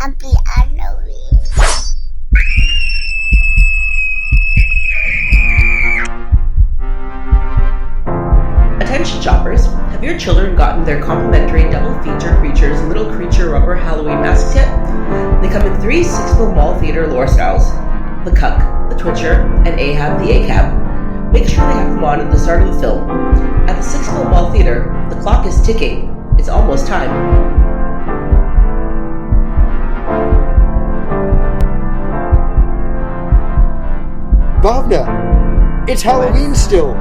Happy Halloween. Attention shoppers, have your children gotten their complimentary double feature creatures Little Creature rubber Halloween masks yet? They come in 3 Sixville Mall Theater lore styles: the Cuck, the Twitcher, and Ahab the ACAB. Make sure they have them on at the start of the film. At the Sixville Mall Theater, the clock is ticking. It's almost time. Bhavna, it's Halloween still.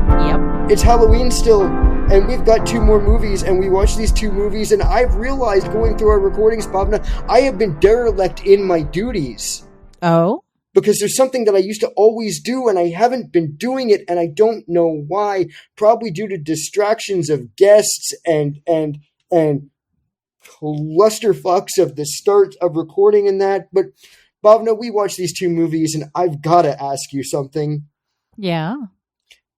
Yep. It's Halloween still, and we've got 2 more movies, and we watched these 2 movies, and I've realized going through our recordings, Bhavna, I have been derelict in my duties. Oh? Because there's something that I used to always do, and I haven't been doing it, and I don't know why. Probably due to distractions of guests and clusterfucks of the start of recording and that. But, Bhavna, we watched these 2 movies, and I've got to ask you something. Yeah.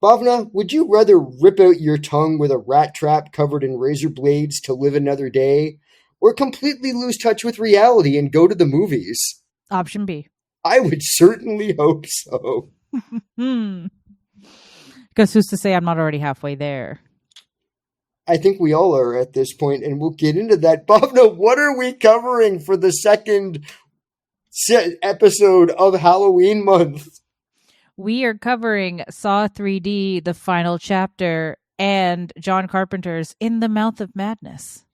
Bhavna, would you rather rip out your tongue with a rat trap covered in razor blades to live another day, or completely lose touch with reality and go to the movies? Option B. I would certainly hope so. Because who's to say I'm not already halfway there? I think we all are at this point, and we'll get into that. Bhavna, what are we covering for the second episode of Halloween month? We are covering Saw 3D, the final chapter, and John Carpenter's In the Mouth of Madness.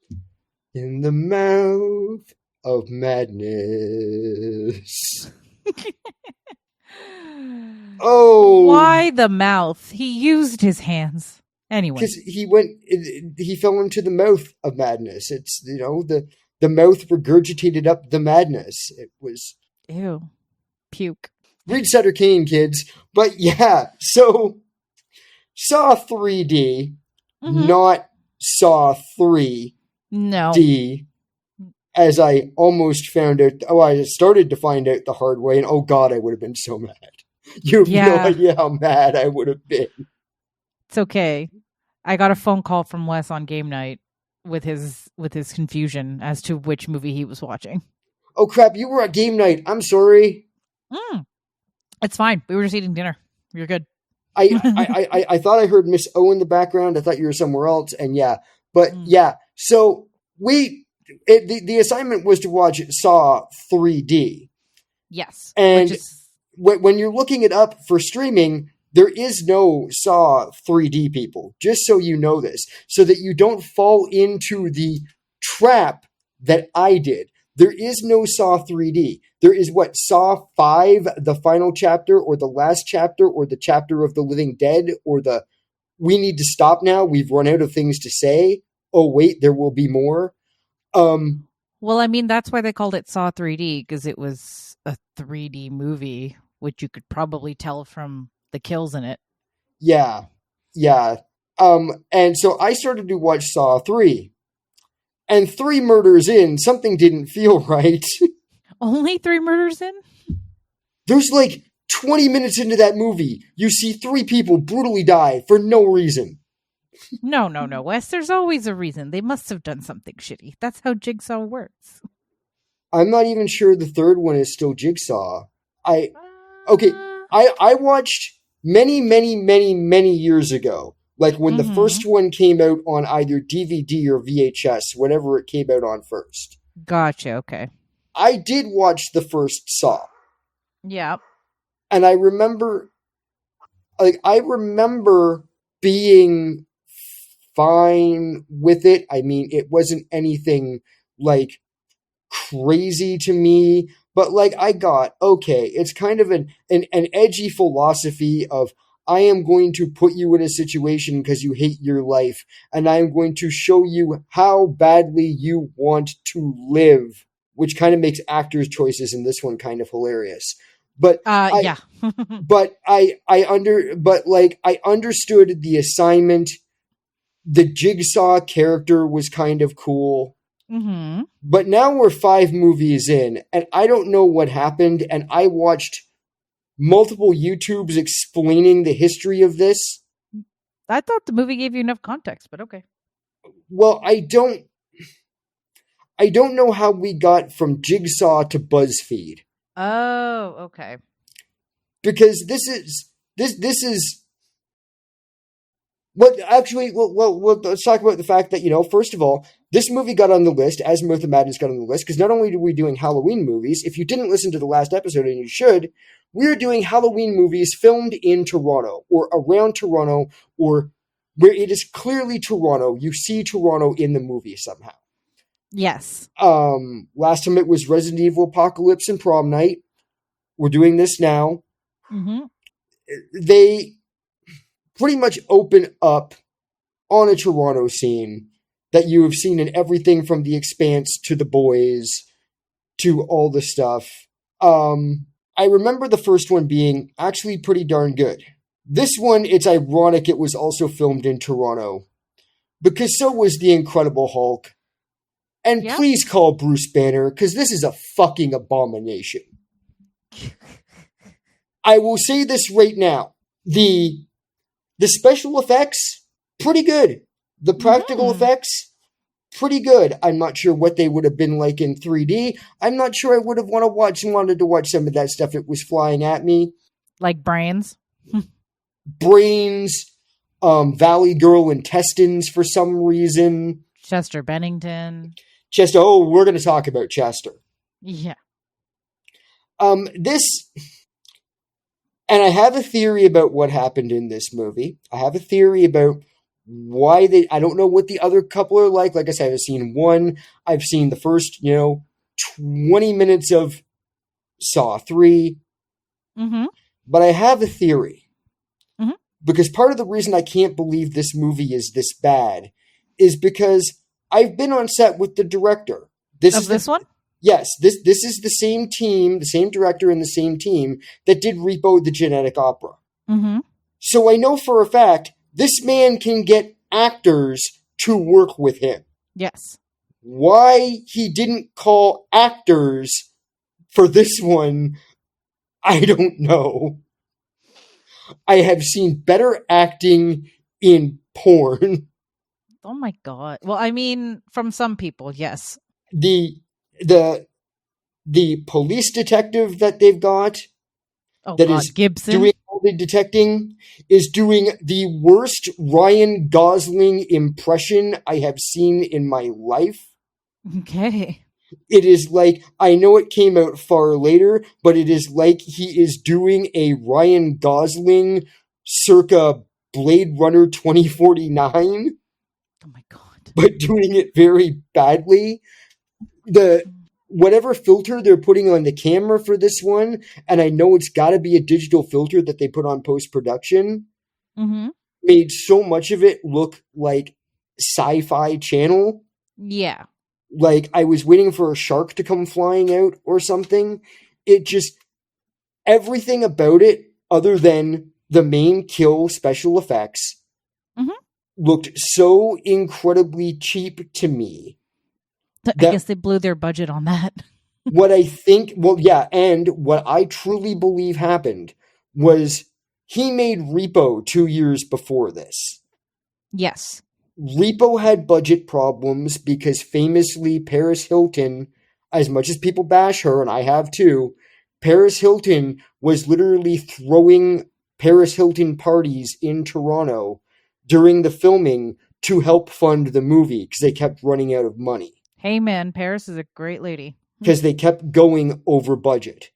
In the Mouth of Madness. Oh. Why the mouth? He used his hands. Anyway. Because he fell into the mouth of madness. It's, the mouth regurgitated up the madness. It was... Ew. Puke. Read Sutter Kane, kids. But yeah, so Saw 3D, not Saw 3D. No. As I almost found out. Oh, I started to find out the hard way, and oh god, I would have been so mad. You have no idea how mad I would have been. It's okay. I got a phone call from Wes on game night with his confusion as to which movie he was watching. Oh crap, you were at game night. I'm sorry. It's fine. We were just eating dinner. You're good. I thought I heard Miss O in the background. I thought you were somewhere else. And yeah, but yeah. So the assignment was to watch Saw 3D. Yes. And when you're looking it up for streaming, there is no Saw 3D, people. Just so you know this, so that you don't fall into the trap that I did. There is no Saw 3D. There is Saw 5, the final chapter, or the last chapter, or the chapter of the living dead, or the we need to stop now, we've run out of things to say. Oh, wait, there will be more. Well, I mean, that's why they called it Saw 3D, because it was a 3D movie, which you could probably tell from the kills in it. Yeah. And so I started to watch Saw 3. And 3 murders in, something didn't feel right. Only 3 murders in? There's 20 minutes into that movie, you see 3 people brutally die for no reason. No, Wes. There's always a reason. They must have done something shitty. That's how Jigsaw works. I'm not even sure the 3rd one is still Jigsaw. I watched many, many, many, many years ago. When the first one came out on either DVD or VHS, whatever it came out on first. Gotcha, okay. I did watch the first Saw. Yeah. And I remember being fine with it. I mean, it wasn't anything, crazy to me. But, I got, okay, it's kind of an edgy philosophy of, I am going to put you in a situation because you hate your life, and I am going to show you how badly you want to live, which kind of makes actors' choices in this one kind of hilarious. But yeah. I understood the assignment. The Jigsaw character was kind of cool. Mm-hmm. But now we're 5 movies in, and I don't know what happened, and I watched multiple YouTubes explaining the history of this. I thought the movie gave you enough context, but okay. Well, I don't I don't know how we got from Jigsaw to BuzzFeed. Oh, okay. Because this is what actually, well, let's talk about the fact that, first of all, this movie got on the list, as Mirth Madness got on the list, because not only are we doing Halloween movies, if you didn't listen to the last episode, and you should, we're doing Halloween movies filmed in Toronto, or around Toronto, or where it is clearly Toronto. You see Toronto in the movie somehow. Yes. Last time it was Resident Evil Apocalypse and Prom Night. We're doing this now. Mm-hmm. They pretty much open up on a Toronto scene that you have seen in everything from The Expanse to The Boys to all the stuff. I remember the first one being actually pretty darn good. This one, it's ironic it was also filmed in Toronto, because so was The Incredible Hulk. And please call Bruce Banner, because this is a fucking abomination. I will say this right now. The special effects, pretty good. The practical effects, pretty good. I'm not sure what they would have been like in 3D. I'm not sure I would have wanted to watch some of that stuff. It was flying at me. Like brains? Brains, Valley Girl intestines for some reason. Chester Bennington. Chester, we're going to talk about Chester. Yeah. And I have a theory about what happened in this movie. I have a theory about why I don't know what the other couple are like. Like I said, I've seen one. I've seen the first, 20 minutes of Saw 3. Mm-hmm. But I have a theory. Mm-hmm. Because part of the reason I can't believe this movie is this bad is because I've been on set with the director. This one? Yes, this is the same team, the same director and the same team that did Repo the Genetic Opera. Mm-hmm. So I know for a fact this man can get actors to work with him. Yes. Why he didn't call actors for this one, I don't know. I have seen better acting in porn. Oh my God. Well, I mean, from some people, yes. The police detective that they've got is Gibson doing all the detecting is doing the worst Ryan Gosling impression I have seen in my life. Okay. It is like, I know it came out far later, but it is like he is doing a Ryan Gosling circa Blade Runner 2049. Oh my God. But doing it very badly. Whatever filter they're putting on the camera for this one, and I know it's got to be a digital filter that they put on post-production, made so much of it look like Sci-Fi Channel. Yeah. Like I was waiting for a shark to come flying out or something. It just, everything about it, other than the main kill special effects, looked so incredibly cheap to me. I guess they blew their budget on that. What I think, and what I truly believe happened was he made Repo 2 years before this. Yes. Repo had budget problems because famously Paris Hilton, as much as people bash her, and I have too, Paris Hilton was literally throwing Paris Hilton parties in Toronto during the filming to help fund the movie because they kept running out of money. Hey man, Paris is a great lady. Because they kept going over budget.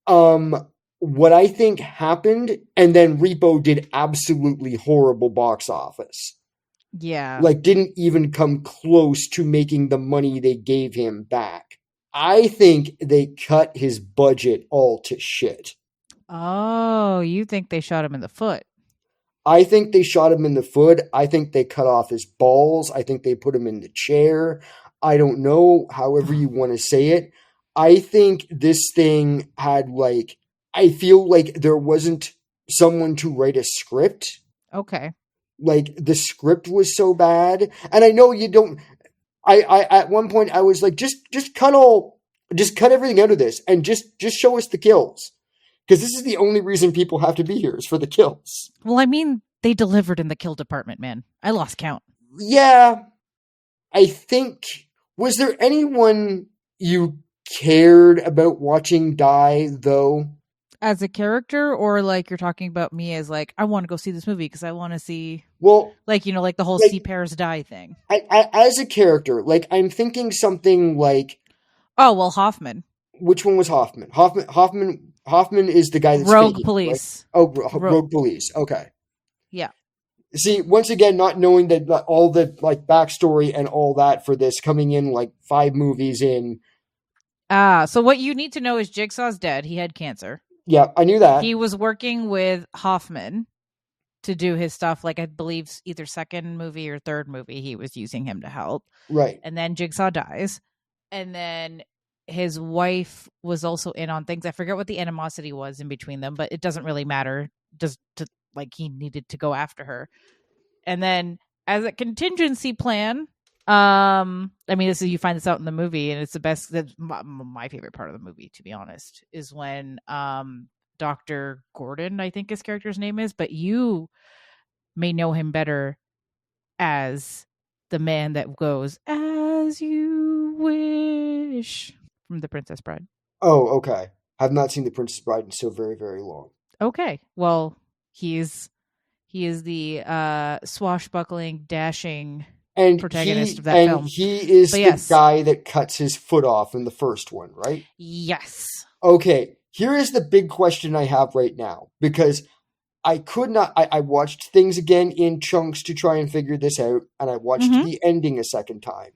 What I think happened, and then Repo did absolutely horrible box office. Yeah. Like, didn't even come close to making the money they gave him back. I think they cut his budget all to shit. Oh, you think they shot him in the foot? I think they shot him in the foot. I think they cut off his balls. I think they put him in the chair. I don't know, however you want to say it. I think this thing had I feel like there wasn't someone to write a script. Okay. Like the script was so bad. And I know you don't, I at one point I was like, just cut everything out of this and just show us the kills. Because this is the only reason people have to be here is for the kills. Well, I mean, they delivered in the kill department, man. I lost count. Yeah. I think Was there anyone you cared about watching die, though? As a character, or like you're talking about me as like, I want to go see this movie because I want to see, Well, like, you know, like the whole like, see pairs die thing. as a character, like, I'm thinking something like... Oh, well, Hoffman. Which one was Hoffman? Hoffman is the guy that's Rogue faking, Police. right? Oh, Rogue Police. Okay. Yeah. See, once again, not knowing that all the like backstory and all that for this, coming in like 5 movies in. So what you need to know is Jigsaw's dead. He had cancer. Yeah, I knew that. He was working with Hoffman to do his stuff. Like, I believe either second movie or third movie, he was using him to help. Right. And then Jigsaw dies. And then his wife was also in on things. I forget what the animosity was in between them, but it doesn't really matter. Just to, like, he needed to go after her. And then as a contingency plan, I mean, this is, you find this out in the movie, and it's the best. That's my favorite part of the movie, to be honest, is when Dr. Gordon, I think his character's name is, but you may know him better as the man that goes, "As you wish," from The Princess Bride. Oh, okay. I've not seen The Princess Bride in so very, very long. Okay, well, he is the swashbuckling, dashing protagonist of that film. And he is the guy that cuts his foot off in the first one, right? Yes. Okay, here is the big question I have right now, because I could not... I watched things again in chunks to try and figure this out, and I watched the ending a second time.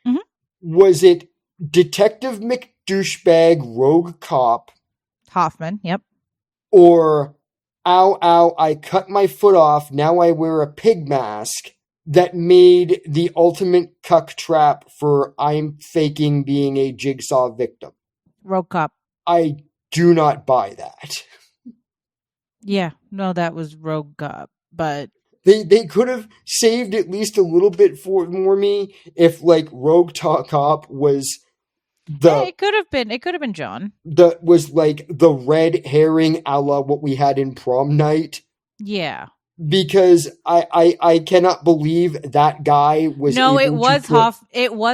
Mm-hmm. Was it Detective McDouchebag Rogue Cop? Hoffman, yep. Or, ow, I cut my foot off, now I wear a pig mask, that made the ultimate cuck trap for I'm faking being a Jigsaw victim? Rogue Cop. I do not buy that. Yeah, no, that was Rogue Cop, but they could have saved at least a little bit for me if like Rogue Cop was it could have been John. Was like the red herring a la what we had in Prom Night. Yeah. Because I cannot believe that guy was... No, it was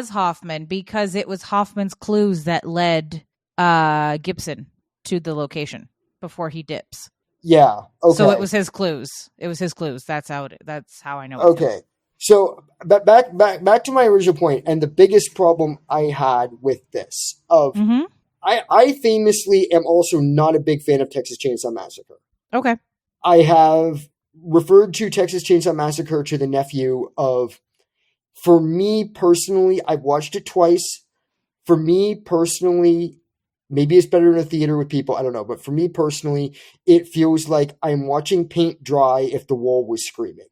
Hoffman, because it was Hoffman's clues that led Gibson to the location before he dips. Yeah. Okay. So it was his clues. That's how I know. Okay. So back to my original point, and the biggest problem I had with this I famously am also not a big fan of Texas Chainsaw Massacre. Okay. I have referred to Texas Chainsaw Massacre to the nephew of, for me personally, I've watched it twice. For me personally, maybe it's better in a theater with people, I don't know. But for me personally, it feels like I'm watching paint dry if the wall was screaming.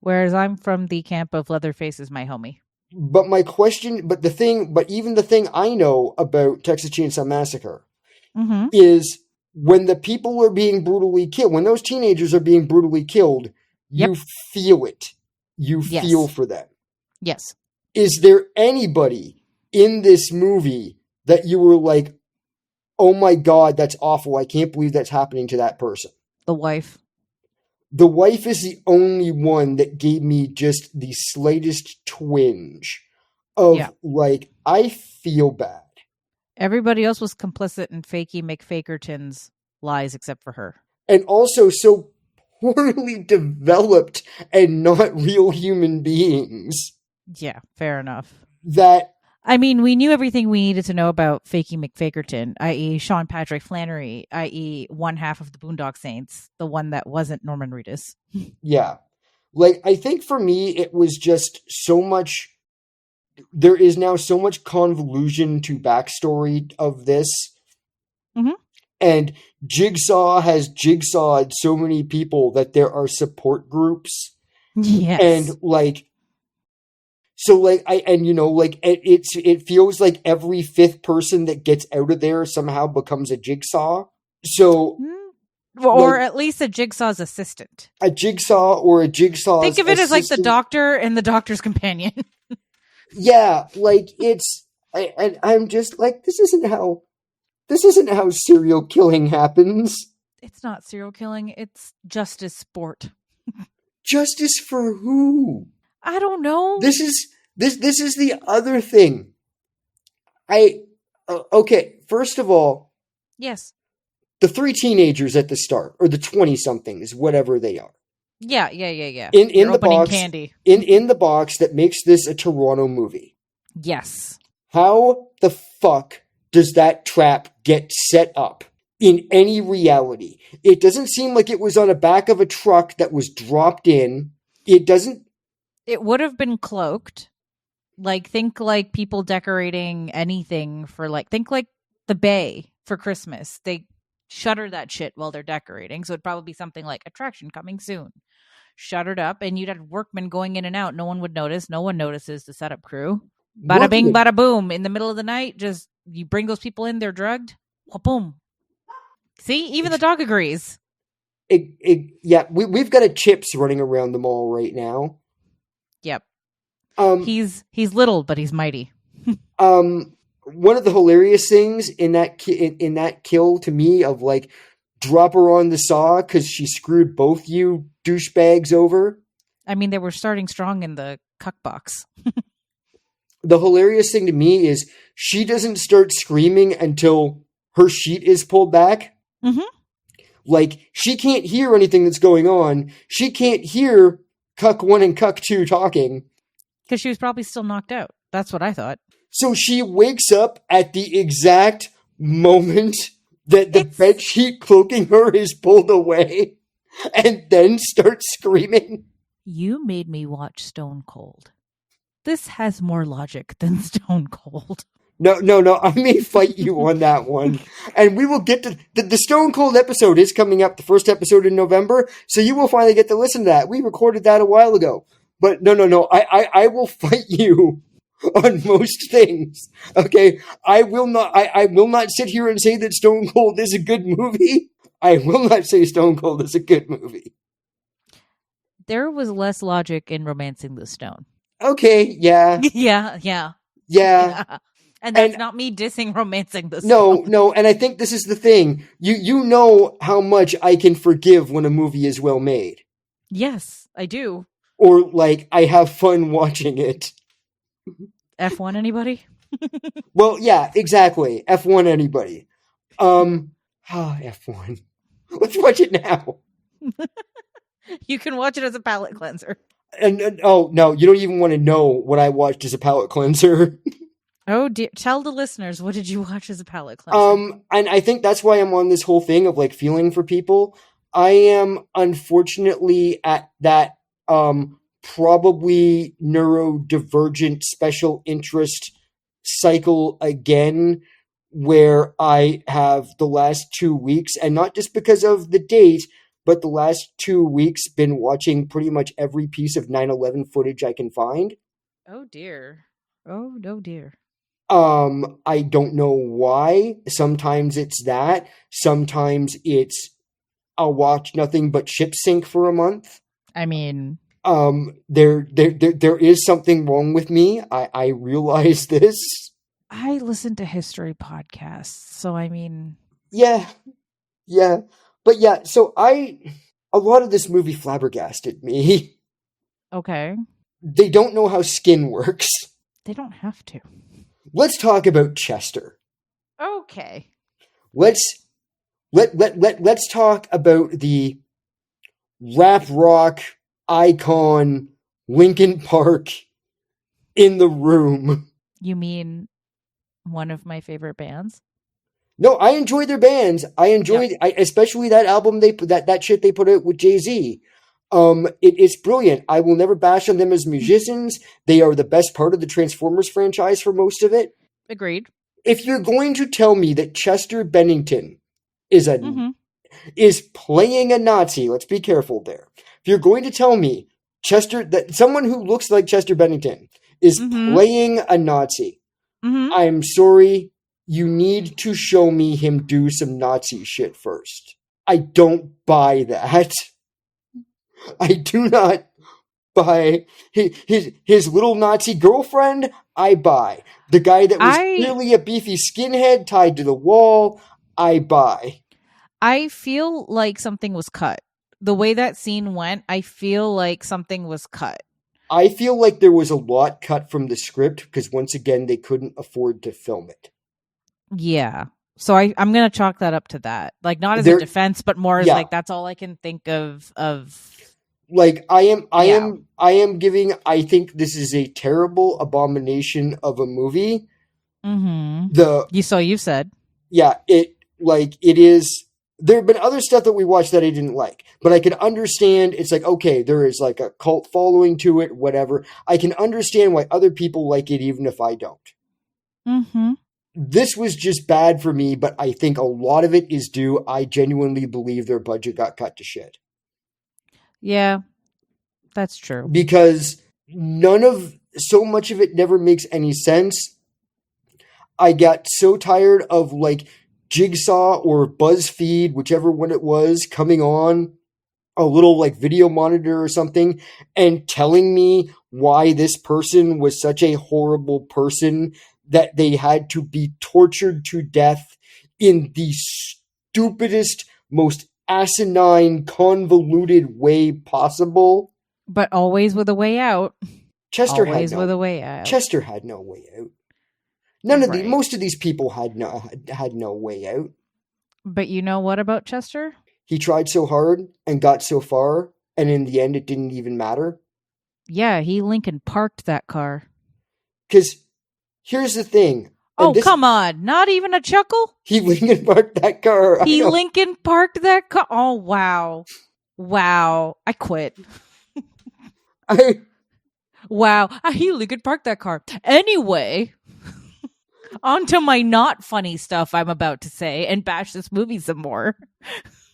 Whereas I'm from the camp of Leatherface is my homie. But even the thing I know about Texas Chainsaw Massacre is when the people are being brutally killed, when those teenagers are being brutally killed, you feel it. You feel for them. Yes. Is there anybody in this movie that you were like, oh my God, that's awful. I can't believe that's happening to that person? The wife. The wife is the only one that gave me just the slightest twinge of like, I feel bad. Everybody else was complicit in Fakey McFakerton's lies except for her. And also so poorly developed and not real human beings. Yeah, fair enough. That... I mean, we knew everything we needed to know about Fakey McFakerton, i.e. Sean Patrick Flannery, i.e. one half of the Boondock Saints, the one that wasn't Norman Reedus. Yeah. Like, I think for me, it was just so much... There is now so much convolution to backstory of this. Mm-hmm. And Jigsaw has jigsawed so many people that there are support groups. Yes. And like... So like it feels like every fifth person that gets out of there somehow becomes a Jigsaw. So or at least a Jigsaw's assistant. A Jigsaw or a Jigsaw's Think of it as like the Doctor and the Doctor's companion. Yeah, like I'm just like, this isn't how serial killing happens. It's not serial killing, it's justice sport. Justice for who? I don't know. This is the other thing Okay, first of all, Yes. the 3 teenagers at the start, or the 20-somethings, whatever they are. Yeah. In You're the opening box, candy. in the box that makes this a Toronto movie. Yes. How the fuck does that trap get set up in any reality? It doesn't seem like it was on the back of a truck that was dropped in. It doesn't. It would have been cloaked. Like, think like people decorating anything for, like, think like the Bay for Christmas. They shutter that shit while they're decorating. So it'd probably be something like attraction coming soon. Shuttered up, and you'd have workmen going in and out. No one would notice. No one notices the setup crew. Bada bing, bada boom. In the middle of the night, just you bring those people in, they're drugged. Boom. See, even the dog agrees. Yeah, we've got a Chips running around the mall right now. Yep. He's little, but he's mighty. One of the hilarious things in that kill to me of like drop her on the saw because she screwed both you douchebags over. I mean, they were starting strong in the cuck box. The hilarious thing to me is she doesn't start screaming until her sheet is pulled back. Mm-hmm. Like, she can't hear anything that's going on. She can't hear Cuck 1 and Cuck 2 talking. Because she was probably still knocked out. That's what I thought. So she wakes up at the exact moment that the bedsheet cloaking her is pulled away and then starts screaming. You made me watch Stone Cold. This has more logic than Stone Cold. No, I may fight you on that one. And we will get to... The Stone Cold episode is coming up, the first episode in November, so you will finally get to listen to that. We recorded that a while ago. But no, I will fight you on most things. Okay? I will not sit here and say that Stone Cold is a good movie. I will not say Stone Cold is a good movie. There was less logic in Romancing the Stone. Okay, yeah. Yeah. And that's not me dissing Romancing the Stone. No, and I think this is the thing. You know how much I can forgive when a movie is well made. Yes, I do. Or, like, I have fun watching it. F1 anybody? Well, yeah, exactly. F1 anybody. F1. Let's watch it now. You can watch it as a palate cleanser. And oh, no, you don't even want to know what I watched as a palate cleanser. Oh, dear. Tell the listeners, what did you watch as a palate cleanser? And I think that's why I'm on this whole thing of, like, feeling for people. I am, unfortunately, at that probably neurodivergent special interest cycle again, where I have the last 2 weeks, and not just because of the date, but the last 2 weeks been watching pretty much every piece of 9/11 footage I can find. Oh dear. Oh no dear. I don't know why. Sometimes it's that. Sometimes it's I'll watch nothing but Ship Sync for a month. I mean, there is something wrong with me. I realize this. I listen to history podcasts, so I mean, yeah, but yeah. So a lot of this movie flabbergasted me. Okay. They don't know how skin works. They don't have to. Let's talk about Chester. Okay. Let's talk about the rap rock icon Linkin Park in the room. You mean one of my favorite bands? No, I enjoy their bands. I enjoyed, especially that album that shit they put out with Jay-Z. It's brilliant. I will never bash on them as musicians. They are the best part of the Transformers franchise for most of it. Agreed. If you're going to tell me that Chester Bennington is playing a Nazi, let's be careful there. If you're going to tell me that someone who looks like Chester Bennington is playing a Nazi, I'm sorry, you need to show me him do some Nazi shit first. I don't buy that. I do not buy his little Nazi girlfriend. I buy the guy that was clearly a beefy skinhead tied to the wall. I buy. I feel like something was cut. The way that scene went, I feel like something was cut. I feel like there was a lot cut from the script because once again, they couldn't afford to film it. Yeah. So I'm going to chalk that up to that. Like, not as a defense, but more as like, that's all I can think of. Like, I am giving, I think this is a terrible abomination of a movie. Mm-hmm. So you said. Yeah, it is. There have been other stuff that we watched that I didn't like, but I can understand. It's like, okay, there is like a cult following to it, whatever. I can understand why other people like it, even if I don't. Mm-hmm. This was just bad for me, but I think a lot of it is due. I genuinely believe their budget got cut to shit. Yeah, that's true. Because so much of it never makes any sense. I got so tired of like Jigsaw or BuzzFeed, whichever one it was, coming on a little like video monitor or something and telling me why this person was such a horrible person that they had to be tortured to death in the stupidest, most asinine, convoluted way possible. But always with a way out. Chester had no way out. Most of these people had no way out. But you know what about Chester? He tried so hard and got so far, and in the end, it didn't even matter. Yeah, he Lincoln Parked that car. Because here's the thing. Come on. Not even a chuckle? He Lincoln Parked that car. He Lincoln Parked that car? Oh, wow. Wow. I quit. Wow. He Lincoln Parked that car. Anyway, on to my not funny stuff I'm about to say and bash this movie some more.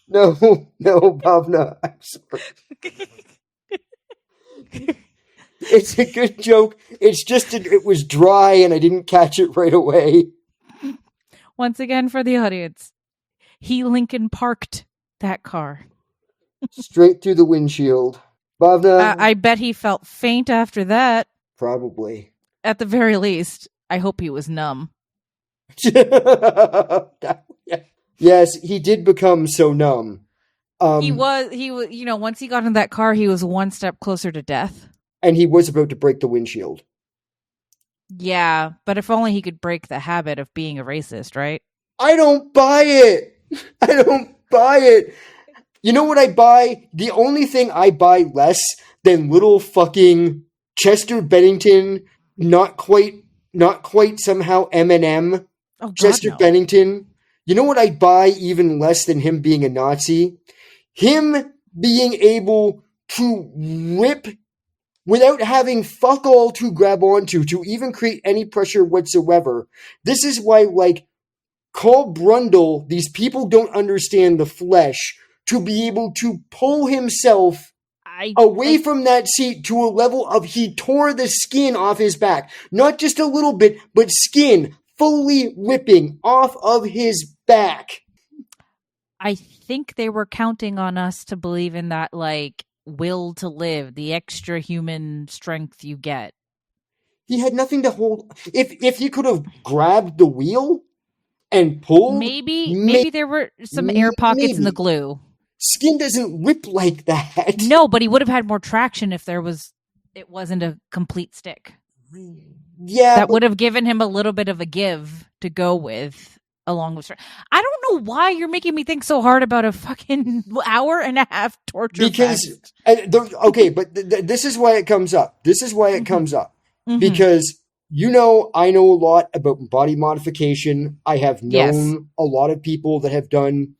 No, Bhavna. I'm sorry. It's a good joke. It's just it was dry and I didn't catch it right away. Once again, for the audience, he Lincoln Parked that car. Straight through the windshield. Bhavna. I bet he felt faint after that. Probably. At the very least, I hope he was numb. Yes, he did become so numb. He was, once he got in that car, he was one step closer to death. And he was about to break the windshield. Yeah, but if only he could break the habit of being a racist, right? I don't buy it. You know what I buy? The only thing I buy less than little fucking Chester Bennington, not quite somehow Eminem. Oh, God, Chester no. Bennington. You know what I buy even less than him being a Nazi? Him being able to rip without having fuck all to grab onto, to even create any pressure whatsoever. This is why, like, Carl Brundle, these people don't understand the flesh, to be able to pull himself away from that seat to a level of he tore the skin off his back. Not just a little bit, but skin fully ripping off of his back. I think they were counting on us to believe in that, like, will to live, the extra human strength you get. He had nothing to hold. If he could have grabbed the wheel and pulled, maybe there were some air pockets in the glue. Skin doesn't rip like that. No, but he would have had more traction if it wasn't a complete stick. Yeah, that would have given him a little bit of a give to go with. Along with, I don't know why you're making me think so hard about a fucking hour and a half torture. Because this is why it comes up. Mm-hmm. Because I know a lot about body modification. I have known a lot of people that have done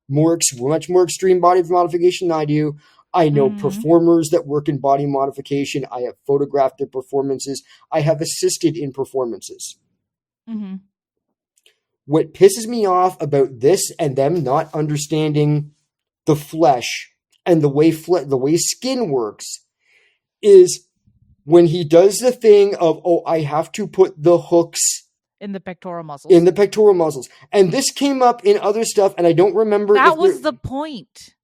much more extreme body modification than I do. I know performers that work in body modification. I have photographed their performances. I have assisted in performances. Mm-hmm. What pisses me off about this and them not understanding the flesh and the way skin works is when he does the thing of, I have to put the hooks in the pectoral muscles. And this came up in other stuff, and I don't remember. That was the point.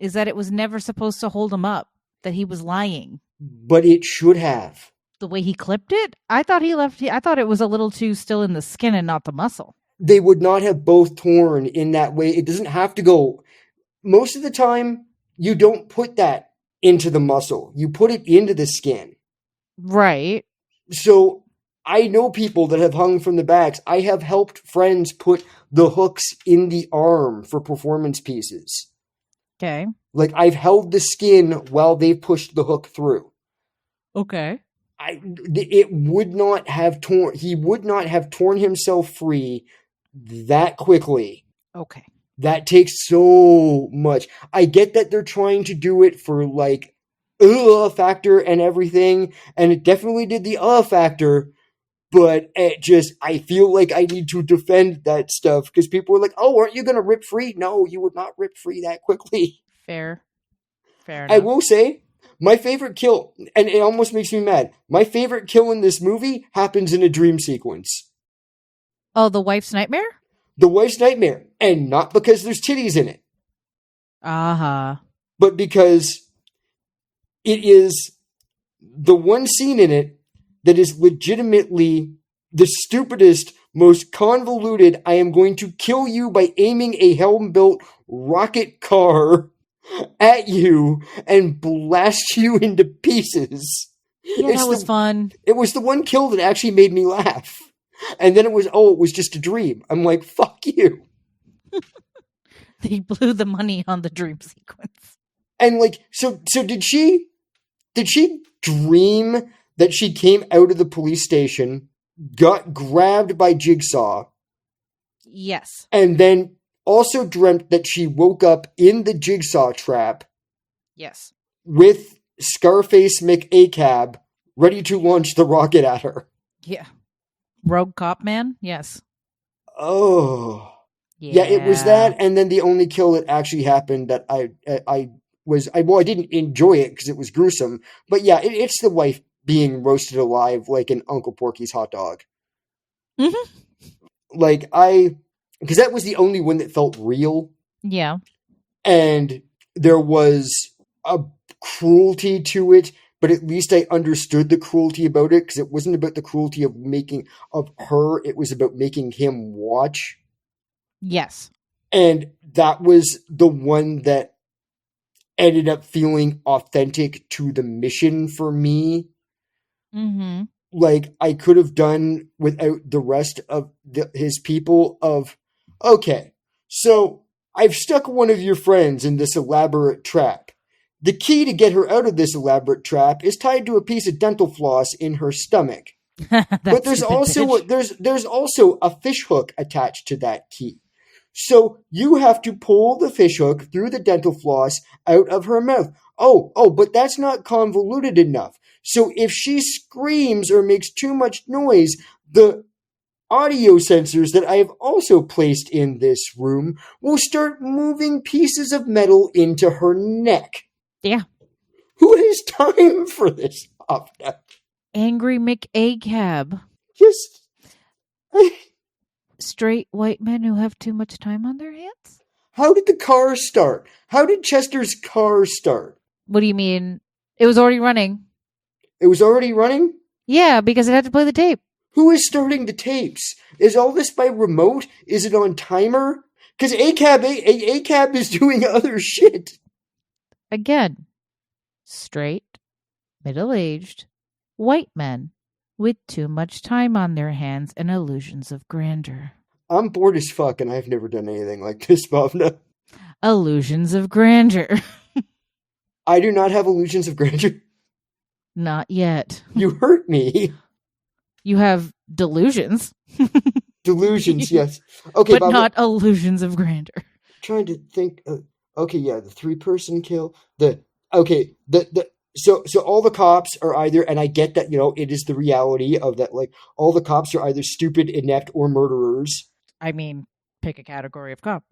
Is that it was never supposed to hold him up, that he was lying. But it should have. The way he clipped it? I thought it was a little too still in the skin and not the muscle. They would not have both torn in that way. It doesn't have to go. Most of the time, you don't put that into the muscle. You put it into the skin. Right. So I know people that have hung from the backs. I have helped friends put the hooks in the arm for performance pieces. Okay. Like, I've held the skin while they've pushed the hook through. Okay. It would not have torn. He would not have torn himself free that quickly. Okay. That takes so much. I get that they're trying to do it for like factor and everything, and it definitely did the factor. But I feel like I need to defend that stuff because people are like, "Oh, aren't you going to rip free?" No, you would not rip free that quickly. Fair enough. I will say, my favorite kill, and it almost makes me mad, my favorite kill in this movie happens in a dream sequence. Oh, the wife's nightmare? The wife's nightmare. And not because there's titties in it. Uh-huh. But because it is the one scene in it that is legitimately the stupidest, most convoluted, I am going to kill you by aiming a helm-built rocket car at you and blast you into pieces. Yeah, that was fun. It was the one kill that actually made me laugh. And then it was just a dream. I'm like, fuck you. They blew the money on the dream sequence. And like, so did she dream that she came out of the police station, got grabbed by Jigsaw? Yes. And then also dreamt that she woke up in the Jigsaw trap. Yes. With Scarface McAcab ready to launch the rocket at her. Yeah. Rogue cop man? Yes. Oh. Yeah, it was that, and then the only kill that actually happened that I didn't enjoy it because it was gruesome, but yeah, it's the wife being roasted alive like an Uncle Porky's hot dog. Mm-hmm. Like, because that was the only one that felt real. Yeah. And there was a cruelty to it, but at least I understood the cruelty about it because it wasn't about the cruelty of her, it was about making him watch. Yes. And that was the one that ended up feeling authentic to the mission for me. Mm-hmm. Like, I could have done without the rest of his people of, okay, so I've stuck one of your friends in this elaborate trap. The key to get her out of this elaborate trap is tied to a piece of dental floss in her stomach. But there's also a fish hook attached to that key. So you have to pull the fish hook through the dental floss out of her mouth. Oh, but that's not convoluted enough. So if she screams or makes too much noise, the audio sensors that I have also placed in this room will start moving pieces of metal into her neck. Yeah. Who has time for this, Bhavna? Angry McAcab. Just... Straight white men who have too much time on their hands? How did the car start? How did Chester's car start? What do you mean? It was already running. It was already running? Yeah, because it had to play the tape. Who is starting the tapes? Is all this by remote? Is it on timer? Because ACAB is doing other shit. Again, straight, middle-aged, white men with too much time on their hands and illusions of grandeur. I'm bored as fuck, and I've never done anything like this, Bhavna. Illusions of grandeur. I do not have illusions of grandeur. Not yet. You hurt me. You have delusions. Delusions, yes. Okay, but Bhavna, not illusions of grandeur. Trying to think. Okay, yeah, the 3-person kill. So all the cops are either, and I get that, it is the reality of that, like, all the cops are either stupid, inept, or murderers. I mean, pick a category of cop.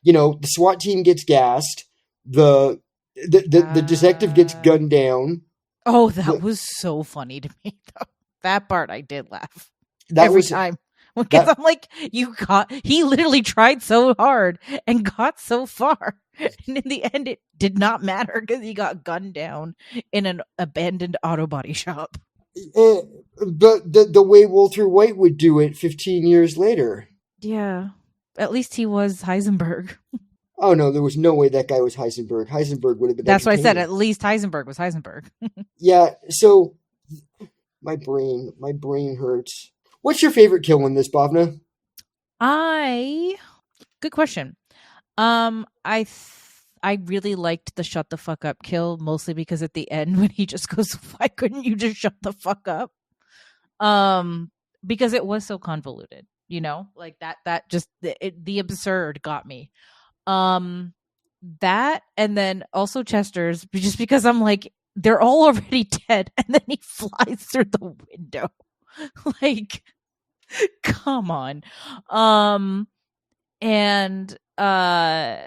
The SWAT team gets gassed. The detective gets gunned down. Oh, that was so funny to me, though. That part I did laugh. Every time. Because I'm like, he literally tried so hard and got so far. And in the end, it did not matter because he got gunned down in an abandoned auto body shop. The way Walter White would do it 15 years later. Yeah. At least he was Heisenberg. Oh no, there was no way that guy was Heisenberg. Heisenberg would have been. That's why I said entertaining. at least Heisenberg was Heisenberg. Yeah. So my brain hurts. What's your favorite kill in this, Bhavna? Good question. I really liked the shut the fuck up kill, mostly because at the end when he just goes, "Why couldn't you just shut the fuck up?" Because it was so convoluted, like that just the absurd got me. That, and then also Chester's, just because I'm like, they're all already dead, and then he flies through the window. Like, come on. And oh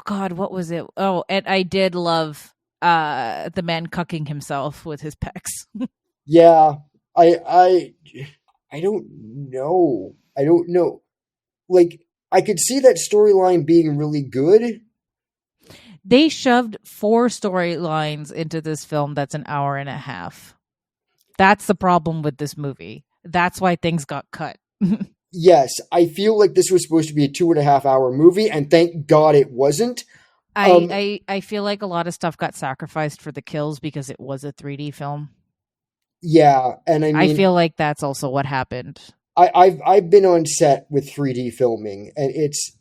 god, what was it? Oh, and I did love the man cucking himself with his pecs. Yeah, I don't know. I don't know. Like, I could see that storyline being really good. They shoved 4 storylines into this film that's an hour and a half. That's the problem with this movie. That's why things got cut. Yes, I feel like this was supposed to be a 2.5 hour movie, and thank God it wasn't. I feel like a lot of stuff got sacrificed for the kills because it was a 3D film. Yeah, and I feel like that's also what happened. I've been on set with 3D filming, and it's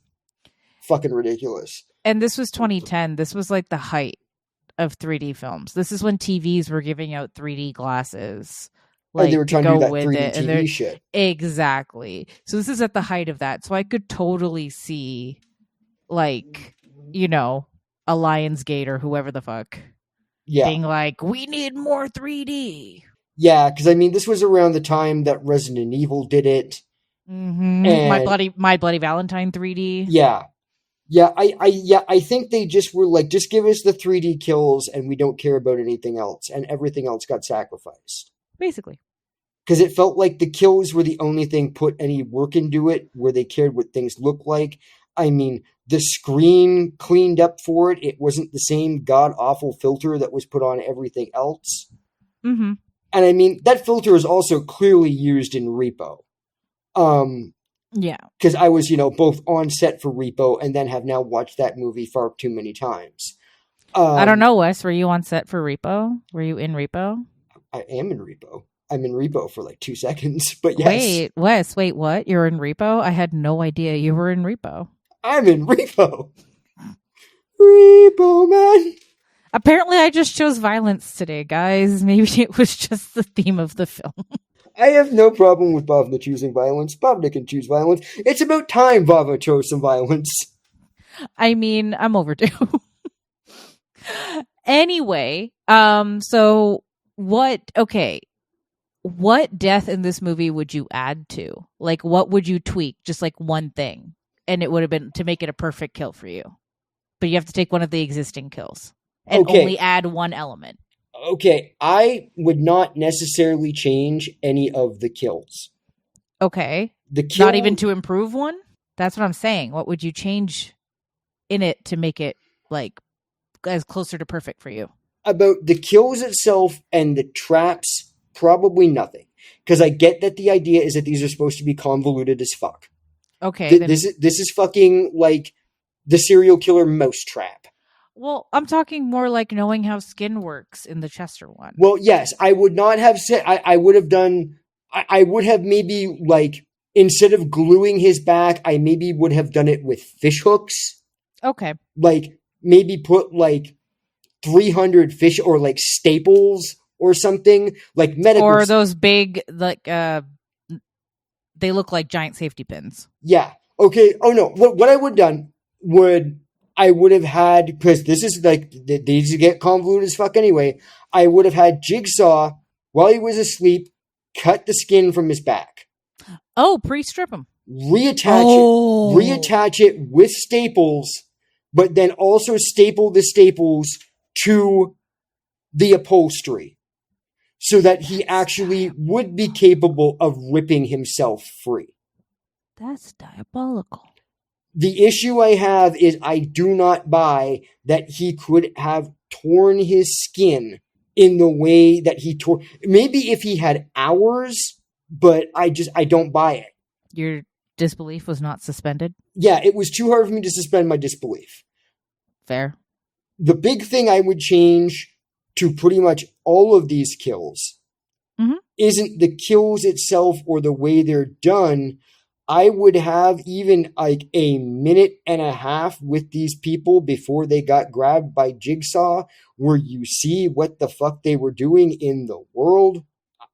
fucking ridiculous. And this was 2010. This was like the height of 3D films. This is when TVs were giving out 3D glasses. Like, and they were trying to do that 3D TV shit. Exactly. So this is at the height of that. So I could totally see, like, a Lionsgate or whoever the fuck being like, we need more 3D. Yeah, because I mean, this was around the time that Resident Evil did it. Mm-hmm. And My Bloody Valentine 3D. Yeah. I think they just were like, just give us the 3D kills and we don't care about anything else. And everything else got sacrificed. Basically. Because it felt like the kills were the only thing put any work into it, where they cared what things looked like. I mean, the screen cleaned up for it. It wasn't the same god-awful filter that was put on everything else. Mm-hmm. And I mean, that filter is also clearly used in Repo. Yeah. Because I was, both on set for Repo and then have now watched that movie far too many times. I don't know, Wes. Were you on set for Repo? Were you in Repo? I am in Repo. I'm in Repo for like 2 seconds, but yes. Wait, Wes, what? You're in Repo? I had no idea you were in Repo. I'm in Repo. Repo, man. Apparently I just chose violence today, guys. Maybe it was just the theme of the film. I have no problem with Bhavna choosing violence. Bhavna can choose violence. It's about time Bhavna chose some violence. I mean, I'm overdue. Anyway, so what death in this movie would you add to? Like, what would you tweak? Just like one thing. And it would have been to make it a perfect kill for you. But you have to take one of the existing kills and only add one element. Okay, I would not necessarily change any of the kills. Okay. Not even to improve one? That's what I'm saying. What would you change in it to make it, like, as closer to perfect for you? About the kills itself and the traps, probably nothing. Because I get that the idea is that these are supposed to be convoluted as fuck. Okay. This is fucking like the serial killer mousetrap. Well, I'm talking more like knowing how skin works in the Chester one. Well, yes, I would not have said, I would have done, I would have maybe, like, instead of gluing his back, I maybe would have done it with fish hooks. Okay. Like, maybe put, like, 300 fish, or, like, staples or something. Like, medical. Or those big, like, they look like giant safety pins. Yeah. Okay. Oh, no. What I would have done I would have had, because this is like, these get convoluted as fuck anyway, I would have had Jigsaw, while he was asleep, cut the skin from his back. Oh, pre-strip him. Reattach it with staples, but then also staple the staples to the upholstery, so that he actually would be capable of ripping himself free. That's diabolical. The issue I have is I do not buy that he could have torn his skin in the way that he tore. Maybe if he had hours, but I don't buy it. disbelief was not suspended. Yeah, it was too hard for me to suspend my disbelief. Fair. The big thing I would change to pretty much all of these kills isn't the kills itself or the way they're done. I would have even like a minute and a half with these people before they got grabbed by Jigsaw, where you see what the fuck they were doing in the world.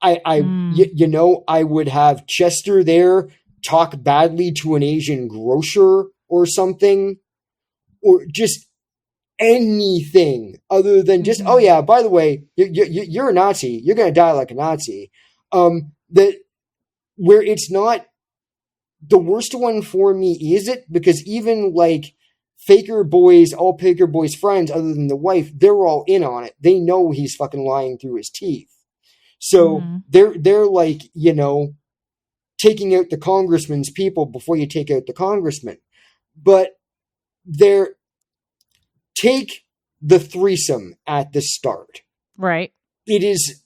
You know, I would have Chester there talk badly to an Asian grocer or something, or just anything other than just, oh yeah, by the way, you're a Nazi. You're going to die like a Nazi. That where it's not the worst one for me, is it? Because even like Faker Boy's, all Faker Boy's friends, other than the wife, they're all in on it. They know he's fucking lying through his teeth. So they're like, you know, taking out the congressman's people before you take out the congressman. But take the threesome at the start. Right. It is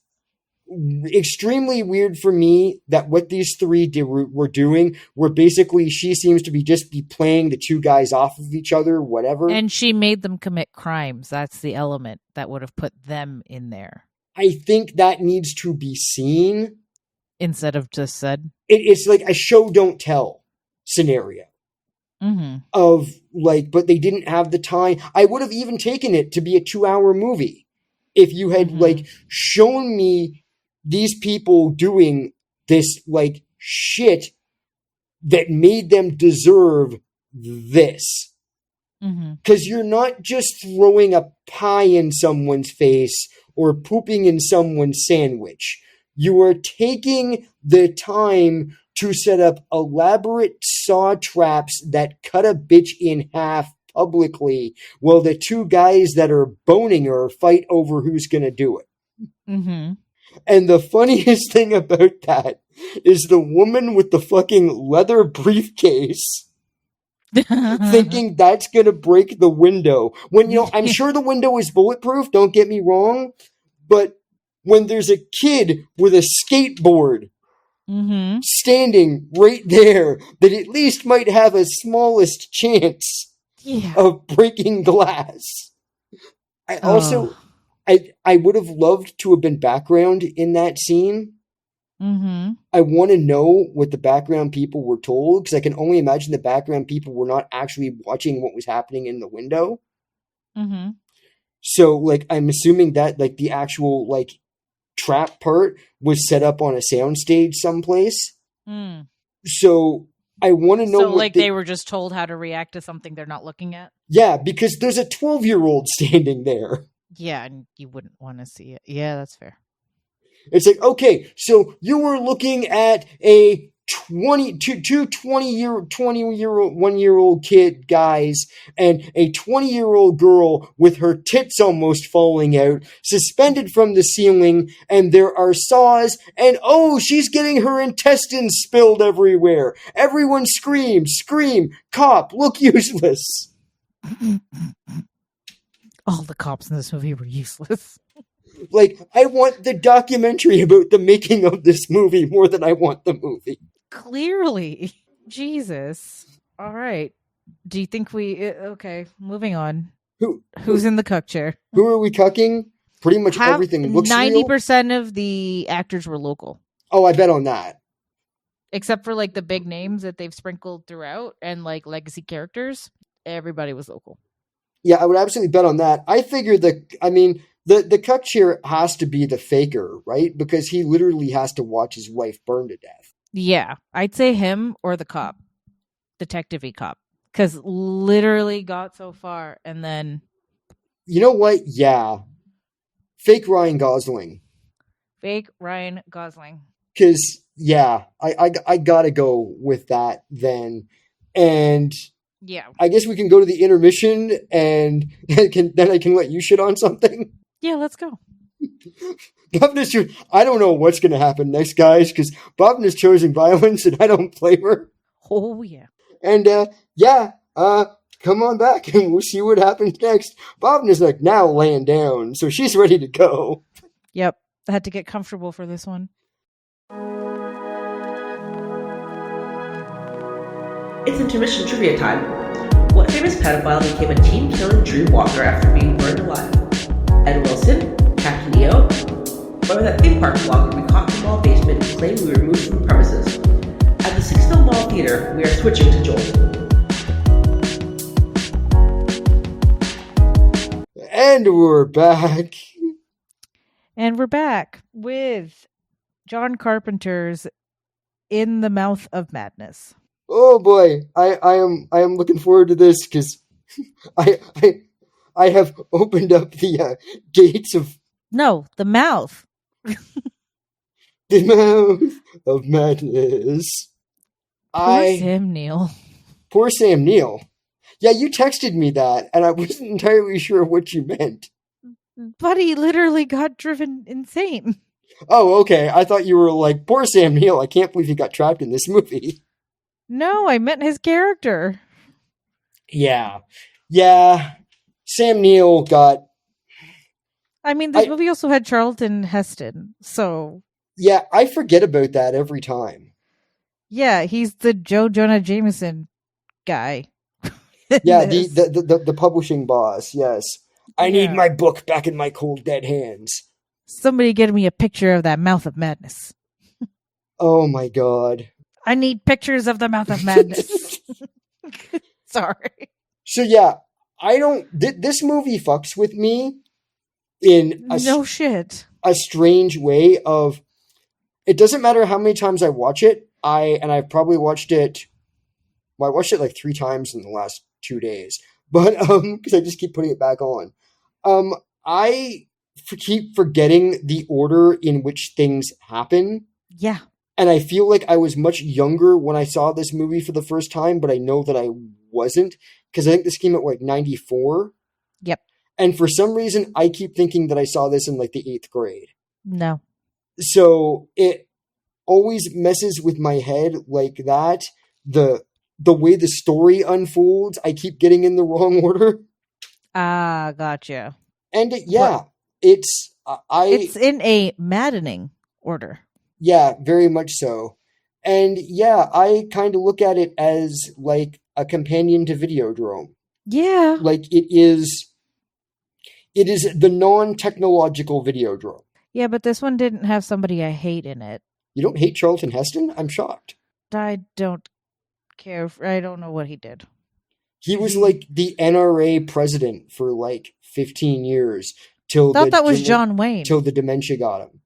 extremely weird for me that what these three were doing, where basically she seems to be playing the two guys off of each other, whatever. And she made them commit crimes. That's the element that would have put them in there. I think that needs to be seen. Instead of just said. It's like a show don't tell scenario. Of like, but they didn't have the time. I would have even taken it to be a 2-hour movie if you had like shown me these people doing this like shit that made them deserve this. Because you're not just throwing a pie in someone's face or pooping in someone's sandwich. You are taking the time to set up elaborate saw traps that cut a bitch in half publicly while the two guys that are boning her fight over who's going to do it. And the funniest thing about that is the woman with the fucking leather briefcase thinking that's going to break the window. When, you know, I'm sure the window is bulletproof, don't get me wrong, but when there's a kid with a skateboard standing right there that at least might have a smallest chance of breaking glass. I also, I would have loved to have been background in that scene. I want to know what the background people were told, because I can only imagine the background people were not actually watching what was happening in the window. So, like, I'm assuming that, like, the actual, like, trap part was set up on a soundstage someplace. So I want to know. So, like, they were just told how to react to something they're not looking at? Yeah, because there's a 12-year-old standing there. Yeah, and you wouldn't want to see it. Yeah, that's fair. It's like, okay, so you were looking at a 21-year-old kid guys and a 20-year-old girl with her tits almost falling out, suspended from the ceiling, and there are saws, and oh, she's getting her intestines spilled everywhere. Everyone scream, cop, look useless. All the cops in this movie were useless. Like, I want the documentary about the making of this movie more than I want the movie. Clearly. Jesus. All right. Do you think okay, moving on. Who's in the cuck chair? Who are we cucking? Pretty much everything looks 90% real. of the actors were local. Oh, I bet on that. Except for, like, the big names that they've sprinkled throughout and, like, legacy characters. Everybody was local. Yeah, I would absolutely bet on that. I figure the cuck chair has to be the faker, right? Because he literally has to watch his wife burn to death. Yeah, I'd say him or the cop. Detective-y cop. Because literally got so far and then... You know what? Yeah. Fake Ryan Gosling. Fake Ryan Gosling. Because, yeah, I gotta go with that then. And... Yeah. I guess we can go to the intermission and then I can let you shit on something. Yeah, let's go. I don't know what's going to happen next, guys, because Bhavna's choosing violence and I don't blame her. Oh, yeah. And, come on back and we'll see what happens next. Bhavna's like now laying down, so she's ready to go. Yep. I had to get comfortable for this one. It's intermission trivia time. What famous pedophile became a teen-killing dream walker after being burned alive? Ed Wilson, Captain EO, or that theme park vlogger we caught in the mall basement who claimed we were removed from the premises? At the Sixville Mall Theater, we are switching to Joel. And we're back. And we're back with John Carpenter's In the Mouth of Madness. Oh boy, I am looking forward to this because I have opened up the gates of the mouth. the mouth of madness. Poor Sam Neill. Poor Sam Neill. Yeah, you texted me that, and I wasn't entirely sure what you meant. But he literally got driven insane. Oh, okay. I thought you were like, poor Sam Neill. I can't believe he got trapped in this movie. No, I meant his character. Yeah. Sam Neill got... I mean, this movie also had Charlton Heston, so... Yeah, I forget about that every time. Yeah, he's the Joe Jonah Jameson guy. Yeah, the publishing boss, yes. I need my book back in my cold, dead hands. Somebody get me a picture of that Mouth of Madness. Oh my god. I need pictures of the Mouth of Madness. Sorry. So yeah, this movie fucks with me in a strange way of, it doesn't matter how many times I watch it, I've probably watched it, I watched it like 3 times in the last 2 days, but because I just keep putting it back on. I keep forgetting the order in which things happen. Yeah. And I feel like I was much younger when I saw this movie for the first time, but I know that I wasn't, because I think this came out like 94. Yep. And for some reason, I keep thinking that I saw this in like the 8th grade. No. So it always messes with my head like that. The way the story unfolds, I keep getting in the wrong order. Ah, gotcha. And it's in a maddening order. Yeah, very much so. And yeah, I kind of look at it as like a companion to Videodrome. Yeah. Like it is the non-technological Videodrome. Yeah, but this one didn't have somebody I hate in it. You don't hate Charlton Heston? I'm shocked. I don't care. I don't know what he did. He was like the NRA president for like 15 years till that was John Wayne. Till the dementia got him.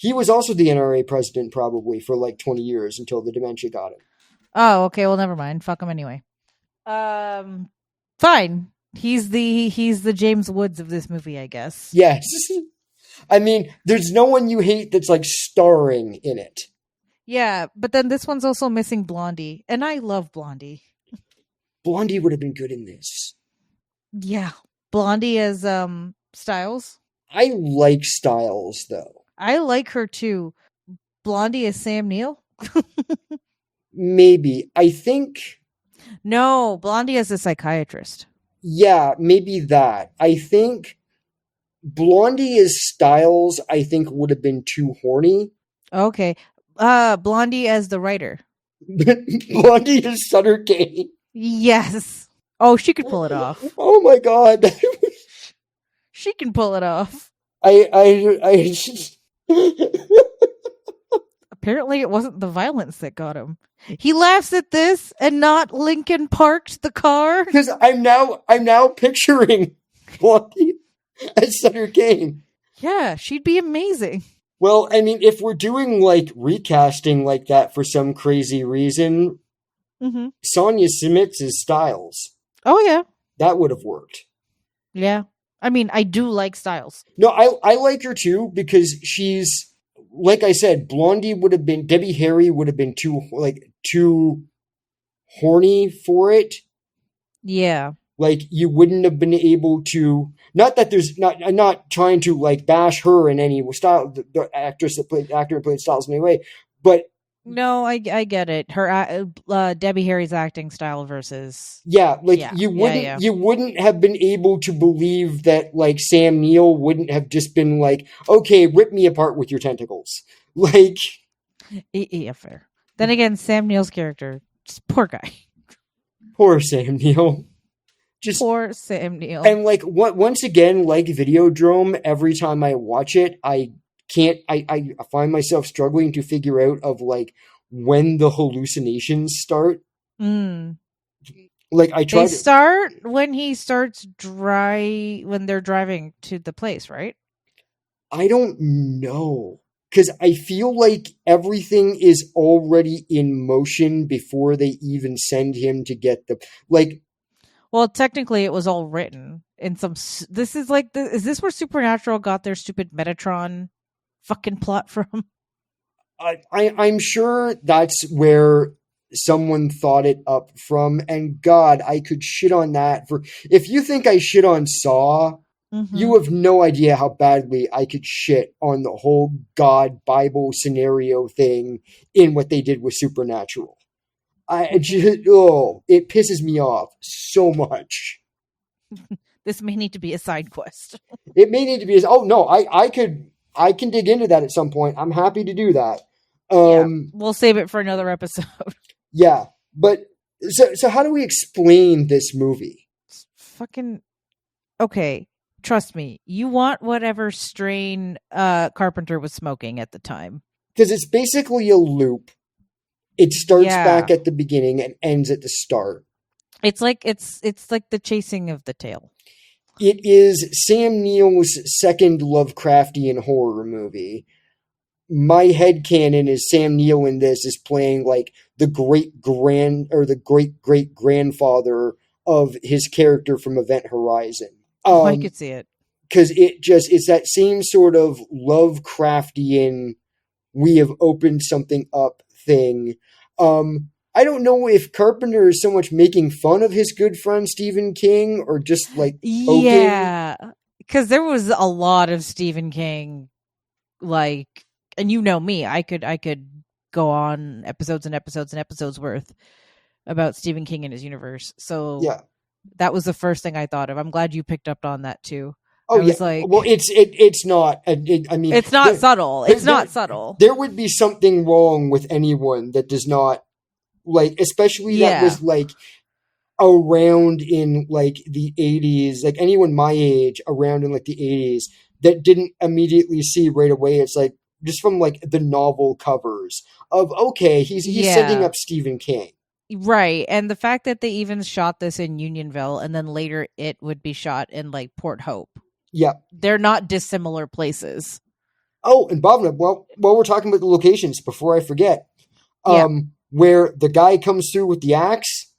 He was also the NRA president probably for like 20 years until the dementia got him. Oh, okay. Well, never mind. Fuck him anyway. Fine. He's the James Woods of this movie, I guess. Yes. I mean, there's no one you hate that's like starring in it. Yeah, but then this one's also missing Blondie, and I love Blondie. Blondie would have been good in this. Yeah. Blondie as Styles. I like Styles though. I like her too. Blondie as Sam Neill? Maybe. I think... No, Blondie as a psychiatrist. Yeah, maybe that. I think Blondie as Styles, I think, would have been too horny. Okay. Blondie as the writer. Blondie as Sutter Kane. Yes. Oh, she could pull it off. Oh my god. She can pull it off. I Apparently it wasn't the violence that got him. He laughs at this and not Lincoln Parked the car. Because I'm now picturing Blondie as Sutter Kane. Yeah, she'd be amazing. Well, I mean, if we're doing like recasting like that for some crazy reason, Sonia Simits is Styles. Oh yeah, that would have worked. Yeah, I mean, I do like Styles. No, I like her too because she's, like I said, Blondie would have been, Debbie Harry would have been too horny for it. Yeah. Like, you wouldn't have been able to, not that I'm not trying to like bash her in any style, the actor who played Styles in any way, but no, I get it. Her Debbie Harry's acting style versus you wouldn't have been able to believe that like Sam Neill wouldn't have just been like, okay, rip me apart with your tentacles, like. Yeah, fair. Then again, Sam Neill's character, just poor guy. Poor Sam Neill. Just Poor Sam Neill. and like once again, like Videodrome, every time I watch it, I can't. I find myself struggling to figure out of like when the hallucinations start. Like I try. They start when he starts when they're driving to the place, right? I don't know. Because I feel like everything is already in motion before they even send him to get the like. Well, technically, it was all written in some. This is like is this where Supernatural got their stupid Metatron fucking plot from? I'm sure that's where someone thought it up from. And God, I could shit on that for. If you think I shit on Saw. You have no idea how badly I could shit on the whole God Bible scenario thing in what they did with Supernatural. It pisses me off so much. This may need to be a side quest. It may need to be. Oh no, I can dig into that at some point. I'm happy to do that. We'll save it for another episode. Yeah, but so how do we explain this movie? Fucking okay. Trust me, you want whatever strain Carpenter was smoking at the time. Because it's basically a loop. It starts back at the beginning and ends at the start. It's like the chasing of the tail. It is Sam Neill's second Lovecraftian horror movie. My headcanon is Sam Neill in this is playing like the great great grandfather of his character from Event Horizon. I could see it. Because it's that same sort of Lovecraftian, we have opened something up thing. I don't know if Carpenter is so much making fun of his good friend Stephen King or just like poking. Yeah, because there was a lot of Stephen King, like, and you know me, I could go on episodes and episodes and episodes worth about Stephen King and his universe. So yeah. That was the first thing I thought of. I'm glad you picked up on that too. Oh, yeah. Well, it's not. I mean, it's not subtle. It's not subtle. There would be something wrong with anyone that does not like, especially that was like around in like the 80s, like anyone my age around in like the 80s that didn't immediately see right away. It's like just from like the novel covers of, okay, he's setting up Stephen King. Right. And the fact that they even shot this in Unionville and then later it would be shot in like Port Hope. Yeah. They're not dissimilar places. Oh, and Bhavna, while we're talking about the locations, before I forget, where the guy comes through with the axe.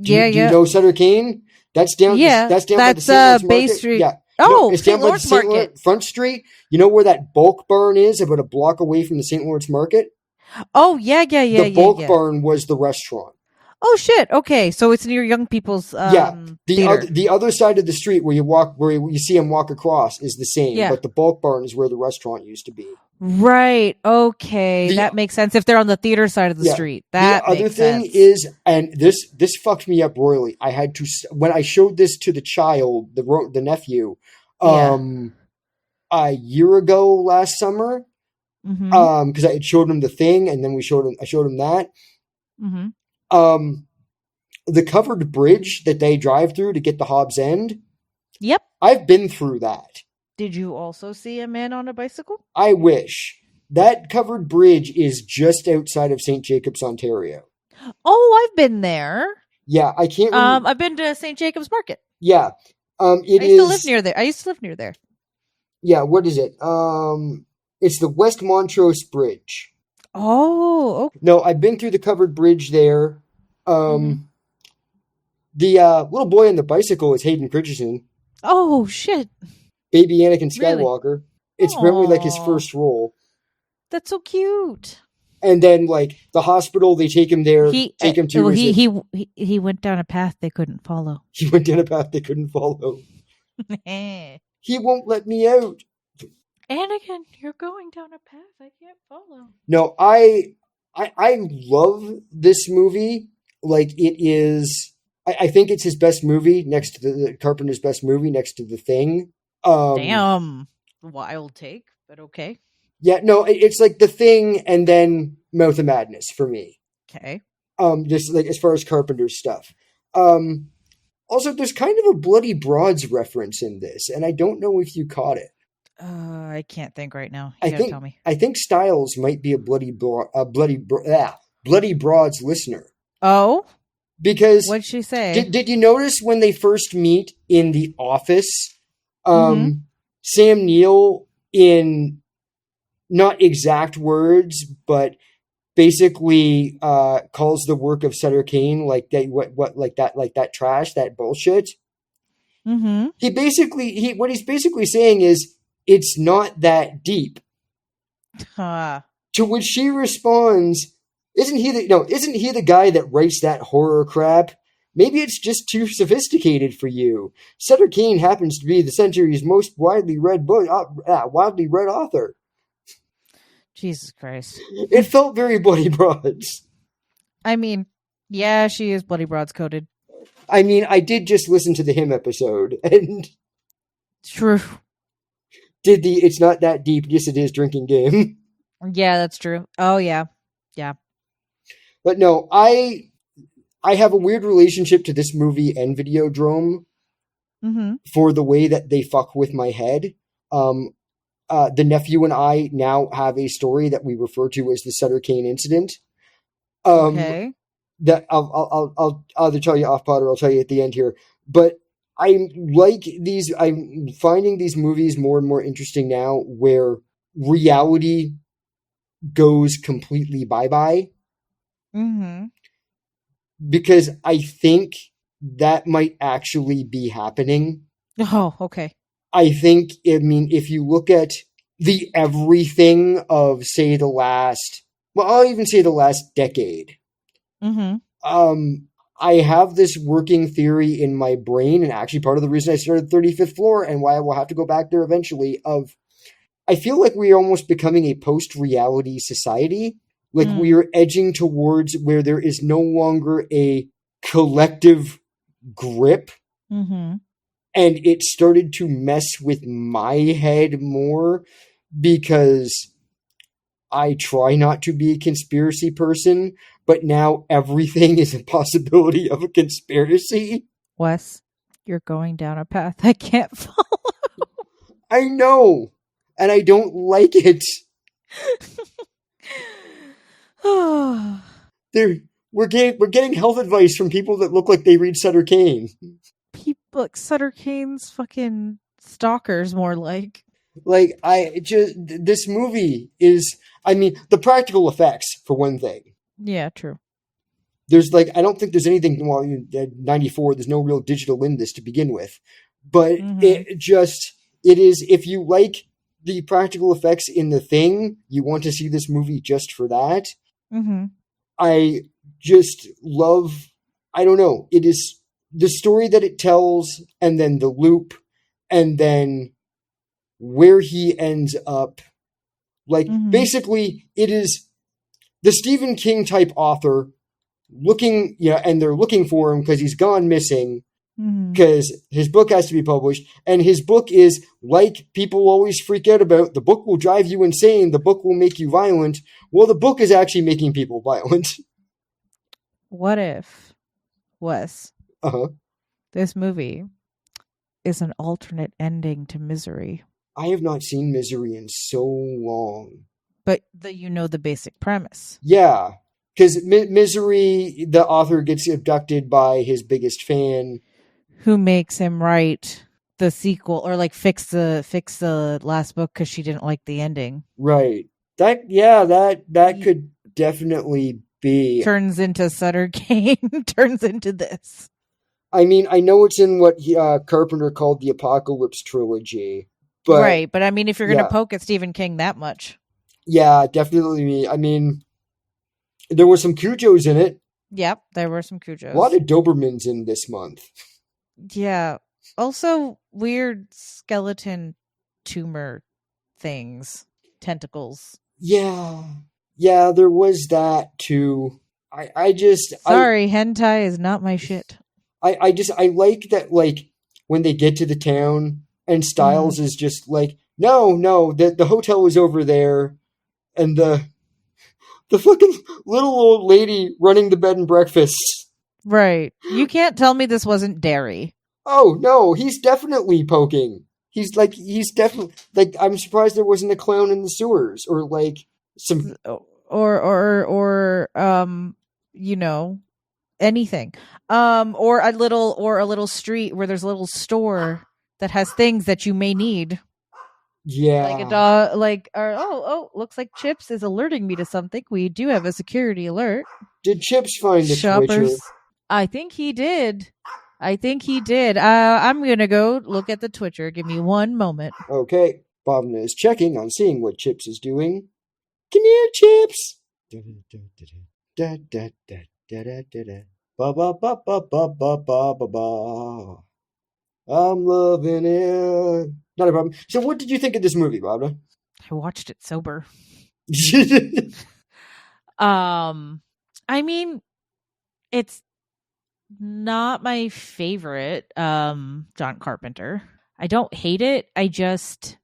Do you know Sutter Kane? That's down. Yeah. That's down by the St. Lawrence Bay Market. Street. Yeah. Oh, it's down by the St. Lawrence Front Street. You know where that bulk barn is, about a block away from the St. Lawrence Market? Oh, yeah. The bulk barn was the restaurant. Oh shit! Okay, so it's near Young People's. The other side of the street where you see him walk across is the same, but the bulk barn is where the restaurant used to be. Right. Okay, that makes sense. If they're on the theater side of the street, that the other thing is, and this fucked me up royally. I had to when I showed this to the child, the nephew, a year ago last summer, because I had showed him the thing, and then I showed him that. Mm-hmm. The covered bridge that they drive through to get to Hobbs End. Yep. I've been through that. Did you also see a man on a bicycle? I wish. That covered bridge is just outside of St. Jacobs, Ontario. Oh, I've been there. Yeah, I can't remember. I've been to St. Jacobs Market. Yeah. I used to live near there. Yeah, what is it? It's the West Montrose Bridge. Oh, okay. No, I've been through the covered bridge there. The little boy on the bicycle is Hayden Christensen. Oh, shit. Baby Anakin Skywalker. Really? It's really like his first role. That's so cute. And then, like, the hospital, they take him there. He went down a path they couldn't follow. He went down a path they couldn't follow. He won't let me out. Anakin, you're going down a path I can't follow. No, I love this movie. Like, it is. I think it's his best movie next to the Carpenter's best movie next to The Thing. Damn, wild take, but okay. Yeah, no, it's like The Thing and then Mouth of Madness for me. Okay. Just like as far as Carpenter's stuff. Also, there's kind of a Bloody Broads reference in this, and I don't know if you caught it. I can't think right now. You gotta tell me. I think Styles might be a Bloody Broads listener. Oh? Because What'd she say? Did you notice when they first meet in the office, Mm-hmm. Sam Neill, in not exact words, but basically calls the work of Sutter Kane like that trash, that bullshit. Mm-hmm. What he's basically saying is it's not that deep. Huh. To which she responds, isn't he the guy that writes that horror crap? Maybe it's just too sophisticated for you. Sutter Kane happens to be the century's most widely read author. Jesus Christ. It felt very Bloody Broads. I mean, yeah, she is Bloody Broads coded. I mean, I did just listen to the him episode and True. did the it's not that deep, yes it is drinking game. Yeah, that's true. Oh yeah. Yeah. But no, I have a weird relationship to this movie and Videodrome for the way that they fuck with my head. The nephew and I now have a story that we refer to as the Sutter Kane incident. Okay. That I'll either tell you off pod or I'll tell you at the end here. But I'm finding these movies more and more interesting now, where reality goes completely bye-bye. Mm-hmm. Because I think that might actually be happening. Oh, okay. If you look at the everything of, say, I'll even say the last decade. Mm-hmm. I have this working theory in my brain, and actually part of the reason I started 35th Floor and why I will have to go back there eventually, I feel like we are almost becoming a post-reality society. Like we are edging towards where there is no longer a collective grip. Mm-hmm. And it started to mess with my head more because I try not to be a conspiracy person, but now everything is a possibility of a conspiracy. Wes, you're going down a path I can't follow. I know, and I don't like it. We're getting health advice from people that look like they read Sutter Kane. People like Sutter Kane's fucking stalkers, more like. Like, this movie is, the practical effects, for one thing. Yeah, true. There's I don't think there's anything, 94, there's no real digital in this to begin with. But it is, if you like the practical effects in The Thing, you want to see this movie just for that. Mm-hmm. I just love, I don't know, it is the story that it tells, and then the loop, and then where he ends up. Basically, it is the Stephen King type author looking, and they're looking for him because he's gone missing, because his book has to be published, and his book is, like people always freak out about, the book will drive you insane, the book will make you violent. Well, the book is actually making people violent. What if, Wes, this movie is an alternate ending to Misery? I have not seen Misery in so long. But the basic premise. Yeah, because Misery, the author gets abducted by his biggest fan, who makes him write the sequel or fix the last book because she didn't like the ending. Right. That could definitely be. Turns into Sutter Kane. Turns into this. I know it's in what Carpenter called the Apocalypse trilogy. But, right, but if you're going to poke at Stephen King that much. Yeah, definitely. There were some Cujos in it. Yep, there were some Cujos. A lot of Dobermans in this month. Yeah. Also, weird skeleton tumor things. Tentacles. Yeah. Yeah, there was that too. Sorry, hentai is not my shit. I like that, when they get to the town and Styles is just no, the hotel is over there, and the fucking little old lady running the bed and breakfast. Right. You can't tell me this wasn't dairy. Oh no, he's definitely poking. He's definitely like, I'm surprised there wasn't a clown in the sewers or like some Or you know, anything. Or a little street where there's a little store that has things that you may need. yeah. Like a dog, like, or looks like Chips is alerting me to something. We do have a security alert. Did Chips find the Twitcher? I think he did. I'm gonna go look at the Twitcher. Give me one moment. Okay, Bhavna is checking on seeing what Chips is doing. Come here, Chips. Da da da da da da da. Ba ba ba ba ba ba ba ba ba. I'm loving it. Not a problem. So, what did you think of this movie, Bhavna? I watched it sober. I mean, it's not my favorite John Carpenter. I don't hate it. I just,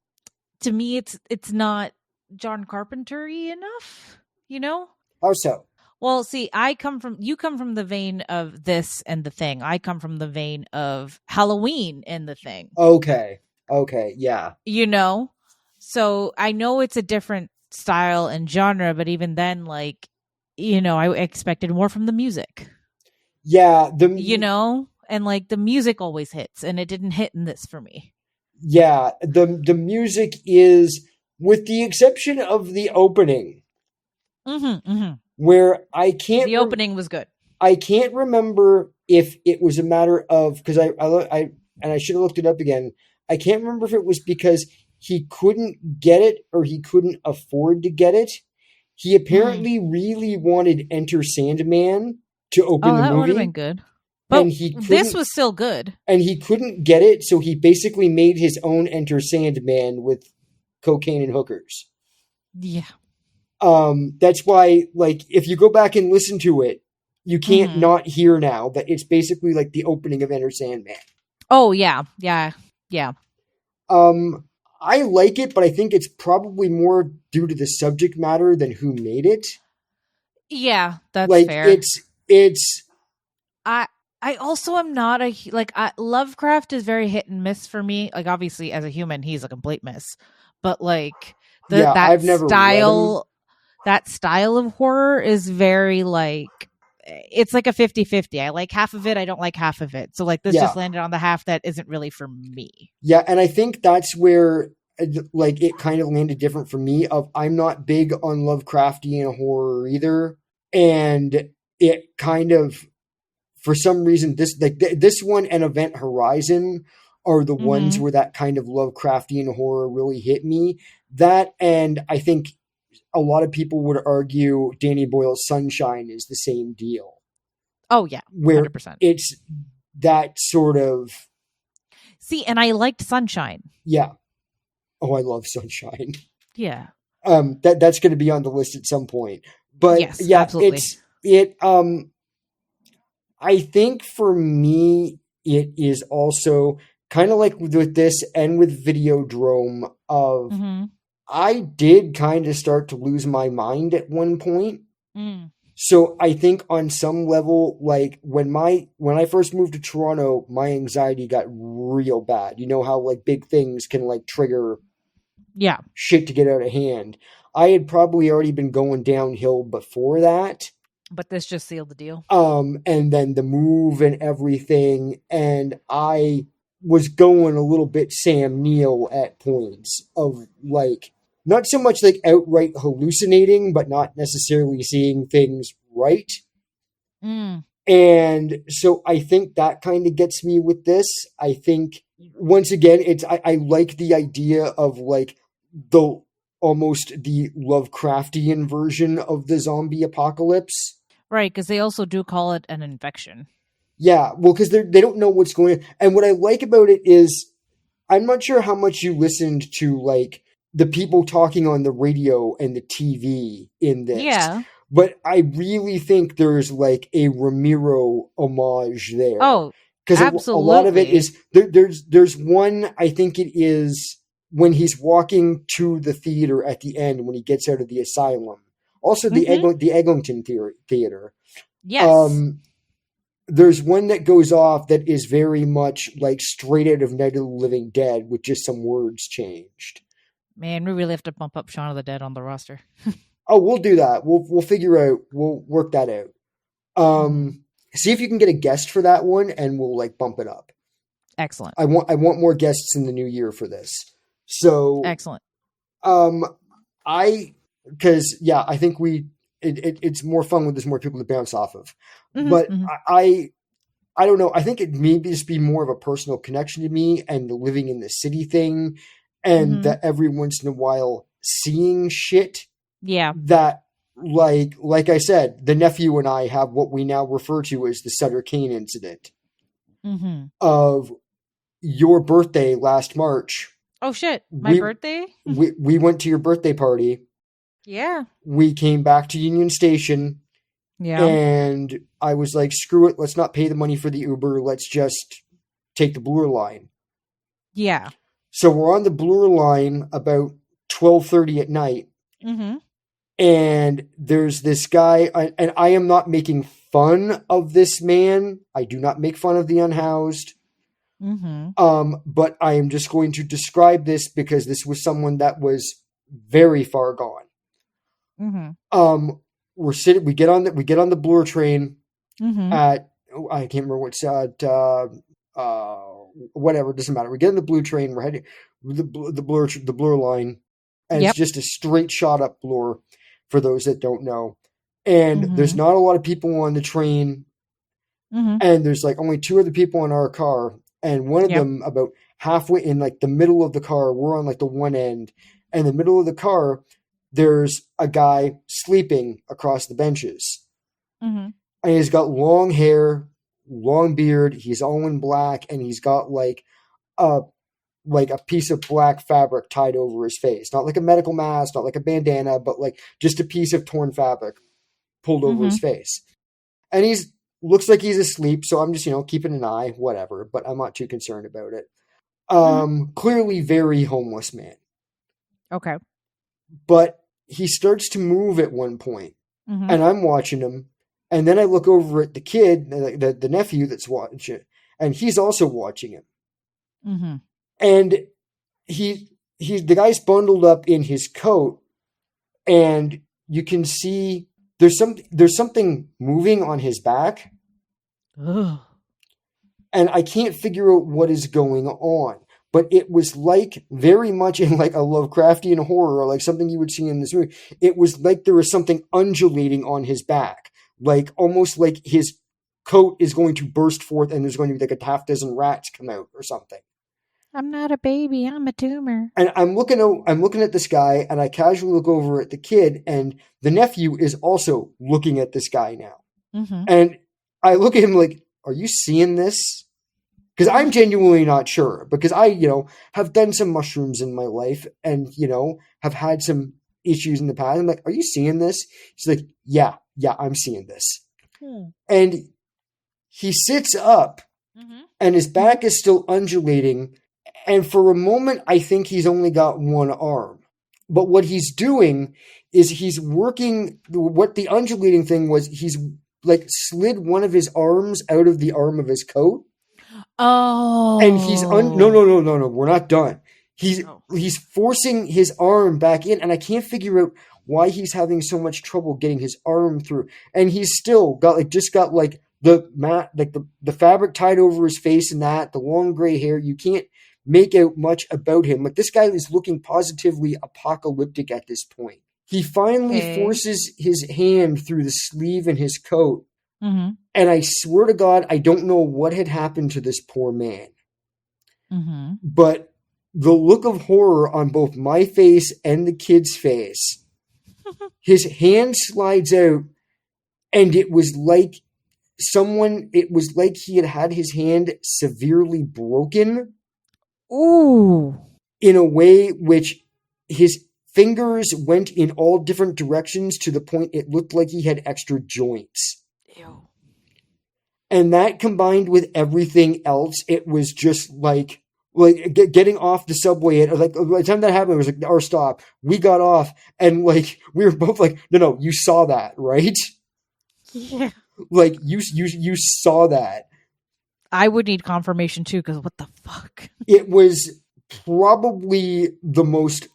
to me, it's not John Carpenter-y enough, you know? How so? Well, see, you come from the vein of this and The Thing. I come from the vein of Halloween and The Thing. Okay, yeah. You know? So I know it's a different style and genre, but even then, like, you know, I expected more from the music. Yeah, you know, and like the music always hits, and it didn't hit in this for me. Yeah, the music is, with the exception of the opening, where I can't. The opening was good. I can't remember if it was a matter of, because I should have looked it up again. I can't remember if it was because he couldn't get it or he couldn't afford to get it. He apparently really wanted Enter Sandman to open the movie. That would have been good. But this was still good. And he couldn't get it, so he basically made his own Enter Sandman with cocaine and hookers. Yeah. That's why, like, if you go back and listen to it, you can't not hear now that it's basically like the opening of Enter Sandman. Oh, yeah. I like it, but I think it's probably more due to the subject matter than who made it. Yeah, that's like, fair. I also am not Lovecraft is very hit and miss for me. Like, obviously, as a human, he's a complete miss. But like that style of horror is very like, it's like a 50-50. I like half of it. I don't like half of it. So like this just landed on the half that isn't really for me. Yeah. And I think that's where like it kind of landed different for me. I'm not big on Lovecraftian horror either. And it kind of, for some reason, this one and Event Horizon are the ones where that kind of Lovecraftian horror really hit me. That, and I think a lot of people would argue Danny Boyle's Sunshine is the same deal. Oh, yeah. 100%. Where it's that sort of... See, and I liked Sunshine. Yeah. Oh, I love Sunshine. Yeah. That's going to be on the list at some point. But yes, yeah, absolutely. I think for me, it is also kind of like with this and with Videodrome of... I did kind of start to lose my mind at one point. So I think on some level, like when I first moved to Toronto, my anxiety got real bad. You know how like big things can like trigger shit to get out of hand. I had probably already been going downhill before that. But this just sealed the deal. And then the move and everything, and I was going a little bit Sam Neill at points of like, not so much like outright hallucinating, but not necessarily seeing things right. And so I think that kind of gets me with this. I think once again, I like the idea of like almost the Lovecraftian version of the zombie apocalypse. Right, because they also do call it an infection. Yeah, well, because they don't know what's going on. And what I like about it is, I'm not sure how much you listened to, like, the people talking on the radio and the TV in this. Yeah. But I really think there's, like, a Ramiro homage there. Oh, because a lot of it is, there's one, I think it is, when he's walking to the theater at the end, when he gets out of the asylum. Also, the Eglinton Theater. Yes. there's one that goes off that is very much like straight out of Night of the Living Dead with just some words changed. Man, we really have to bump up Shaun of the Dead on the roster. Oh, we'll do that. We'll figure out. We'll work that out. See if you can get a guest for that one, and we'll like bump it up. Excellent. I want more guests in the new year for this. So excellent. I think it's more fun when there's more people to bounce off of. But I don't know. I think it may just be more of a personal connection to me and the living in the city thing, and that every once in a while seeing shit. Yeah. That like I said, the nephew and I have what we now refer to as the Sutter Kane incident of your birthday last March. Oh shit! My birthday. We went to your birthday party. Yeah. We came back to Union Station. Yeah. And I was like, screw it. Let's not pay the money for the Uber. Let's just take the Bloor line. Yeah. So we're on the Bloor line about 12:30 at night. And there's this guy, and I am not making fun of this man. I do not make fun of the unhoused. But I am just going to describe this because this was someone that was very far gone. We get on the Bloor train at, I can't remember what's at, whatever, it doesn't matter. We get on the Blue train, we're heading the Bloor line, and it's just a straight shot up Bloor for those that don't know. And there's not a lot of people on the train, and there's like only two other people in our car, and one of them about halfway in like the middle of the car, we're on like the one end, and the middle of the car, there's a guy sleeping across the benches. And he's got long hair, long beard. He's all in black, and he's got like a piece of black fabric tied over his face. Not like a medical mask, not like a bandana, but like just a piece of torn fabric pulled over his face. And looks like he's asleep, so I'm just, keeping an eye, whatever, but I'm not too concerned about it. Clearly very homeless man. Okay. But he starts to move at one point, and I'm watching him, and then I look over at the kid, the nephew that's watching it, and he's also watching him. And the guy's bundled up in his coat, and you can see there's something moving on his back. Ugh. And I can't figure out what is going on. But it was like very much in like a Lovecraftian horror, or like something you would see in this movie. It was like there was something undulating on his back, like almost like his coat is going to burst forth and there's going to be like a half dozen rats come out or something. I'm not a baby, I'm a tumor. And I'm looking at this guy, and I casually look over at the kid, and the nephew is also looking at this guy now. And I look at him like, are you seeing this? Because I'm genuinely not sure. Because I, have done some mushrooms in my life and, have had some issues in the past. I'm like, are you seeing this? He's like, yeah, I'm seeing this. And he sits up and his back is still undulating. And for a moment, I think he's only got one arm. But what he's doing is he's working, what the undulating thing was, he's like slid one of his arms out of the arm of his coat. Oh. And he's no, we're not done. He's forcing his arm back in, and I can't figure out why he's having so much trouble getting his arm through. And he's still got the fabric tied over his face and the long gray hair. You can't make out much about him. Like, this guy is looking positively apocalyptic at this point. He finally forces his hand through the sleeve in his coat. And I swear to God, I don't know what had happened to this poor man. But the look of horror on both my face and the kid's face, his hand slides out, and it was like he had his hand severely broken. Ooh. In a way which his fingers went in all different directions to the point it looked like he had extra joints. Ew. And that combined with everything else, it was just like getting off the subway. By the time that happened, it was like our stop. We got off, and like we were both like, no, you saw that, right? Yeah. Like, you saw that. I would need confirmation too, because what the fuck? It was probably the most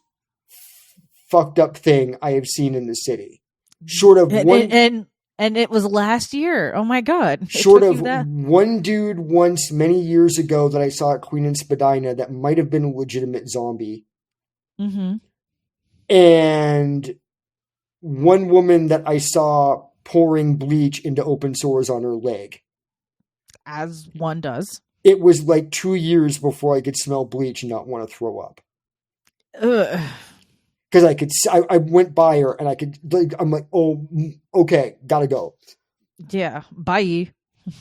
fucked up thing I have seen in the city. Short of one... And it was last year. Oh my god. Short of one dude once many years ago that I saw at Queen and Spadina that might have been a legitimate zombie. Mm-hmm. And one woman that I saw pouring bleach into open sores on her leg. As one does. It was like 2 years before I could smell bleach and not want to throw up. Ugh. Because I went by her and I could, like, I'm like, oh, okay, gotta go. Yeah, bye.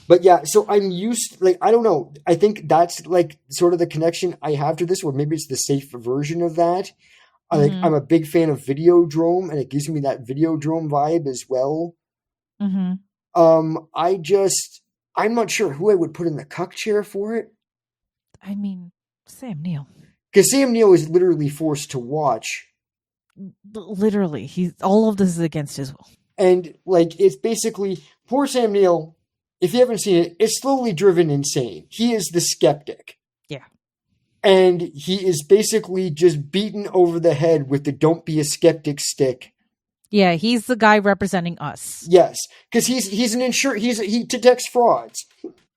But yeah, so I'm used, like, I don't know. I think that's like sort of the connection I have to this, or maybe it's the safe version of that. Mm-hmm. I'm a big fan of Videodrome, and it gives me that Videodrome vibe as well. Mm-hmm. I'm not sure who I would put in the cuck chair for it. I mean, Sam Neill. Because Sam Neill is literally forced to watch. Literally, all of this is against his will. And like, it's basically poor Sam Neill. If you haven't seen it, it's slowly driven insane. He is the skeptic. Yeah. And he is basically just beaten over the head with the "don't be a skeptic" stick. Yeah, he's the guy representing us. Yes, because he's an he detects frauds.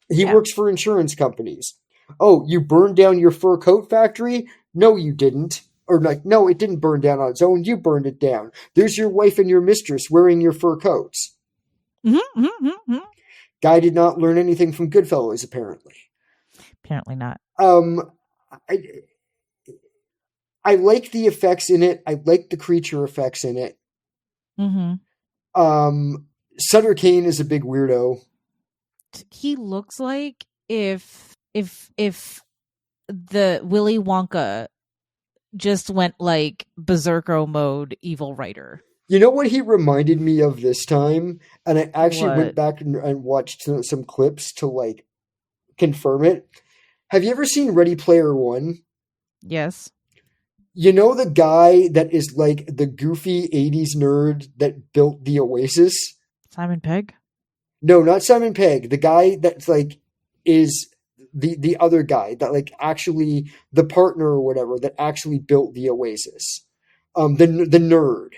He works for insurance companies. Oh, you burned down your fur coat factory? No, you didn't. Or like, no, it didn't burn down on its own. You burned it down. There's your wife and your mistress wearing your fur coats. Mm-hmm, mm-hmm, mm-hmm. Guy did not learn anything from Goodfellas, apparently. Apparently not. I like the effects in it. I like the creature effects in it. Mm-hmm. Sutter Kane is a big weirdo. He looks like if the Willy Wonka just went like berserker mode evil writer. You know what he reminded me of this time? And I actually went back and watched some clips to like confirm it. Have you ever seen Ready Player One? Yes. You know the guy that is like the goofy 80s nerd that built the Oasis? Simon Pegg? No, not Simon Pegg. The guy that's like is the other guy that like actually the partner or whatever that actually built the Oasis. The nerd.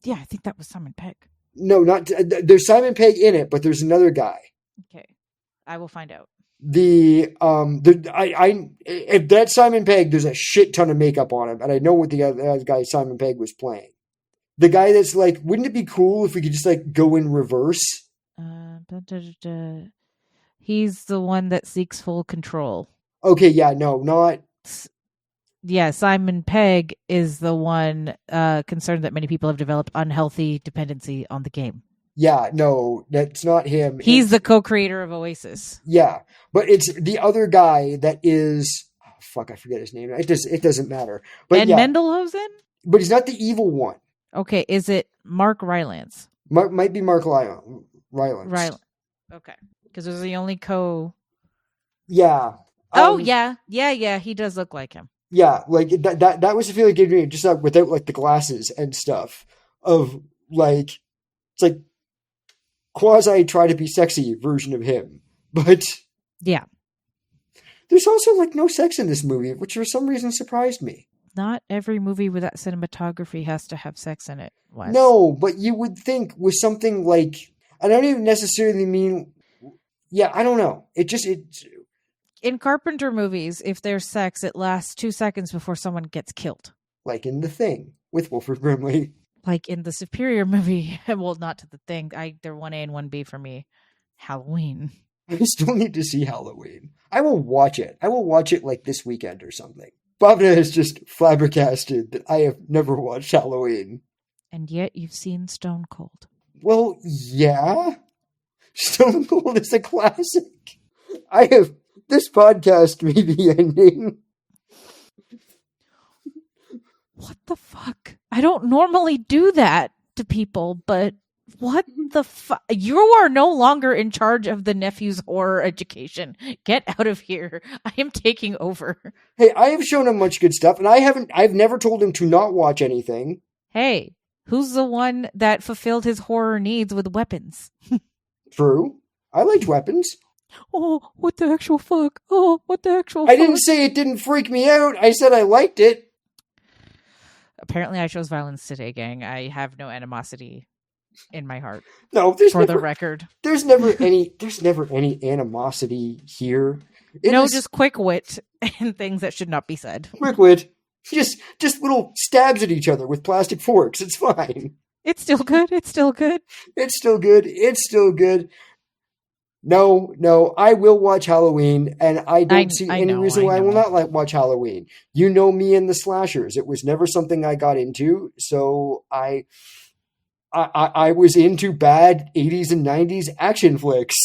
Yeah, I think that was Simon Pegg. No, not there's Simon Pegg in it, but there's another guy. Okay, I will find out. If that's Simon Pegg, there's a shit ton of makeup on him, and I know what the other guy Simon Pegg was playing. The guy that's like, wouldn't it be cool if we could just like go in reverse? He's the one that seeks full control. Okay, yeah, no, not. Yeah, Simon Pegg is the one concerned that many people have developed unhealthy dependency on the game. Yeah, no, that's not him. He's the co-creator of Oasis. Yeah, but it's the other guy that is... Oh, fuck, I forget his name. It doesn't matter. But and yeah, Mendelhausen? But he's not the evil one. Okay, is it Mark Rylance? Might be Mark Rylance. Okay, because there's the only co... Yeah. Yeah, he does look like him. Yeah, like that was the feeling it gave me, just like without like the glasses and stuff of like, it's like quasi try to be sexy version of him. But yeah, there's also like no sex in this movie, which for some reason surprised me. Not every movie with that cinematography has to have sex in it. Wes. No, but you would think with something like, I don't even necessarily mean, yeah, I don't know. In Carpenter movies, if there's sex, it lasts 2 seconds before someone gets killed. Like in The Thing with Wilford Brimley. Like in the Superior movie. Well, not to The Thing. They're 1A and 1B for me. Halloween. I still need to see Halloween. I will watch it. I will watch it like this weekend or something. Bhavna is just flabbergasted that I have never watched Halloween. And yet you've seen Stone Cold. Well, yeah. Stone Cold is a classic. This podcast may be ending. What the fuck? I don't normally do that to people, but what the fuck? You are no longer in charge of the nephew's horror education. Get out of here. I am taking over. Hey, I have shown him much good stuff, and I've never told him to not watch anything. Hey, who's the one that fulfilled his horror needs with weapons? True. I liked weapons. Oh, what the actual fuck? Oh, what the actual I didn't say it didn't freak me out. I said I liked it. Apparently, I chose violence today, gang. I have no animosity in my heart. No, there's for the record. There's never any animosity here. Just quick wit and things that should not be said. Quick wit. Just little stabs at each other with plastic forks. It's fine. It's still good. It's still good. It's still good. It's still good. No, I will watch Halloween, and I don't see any reason why I will not watch Halloween. You know me and the slashers. It was never something I got into, so I was into bad 80s and 90s action flicks.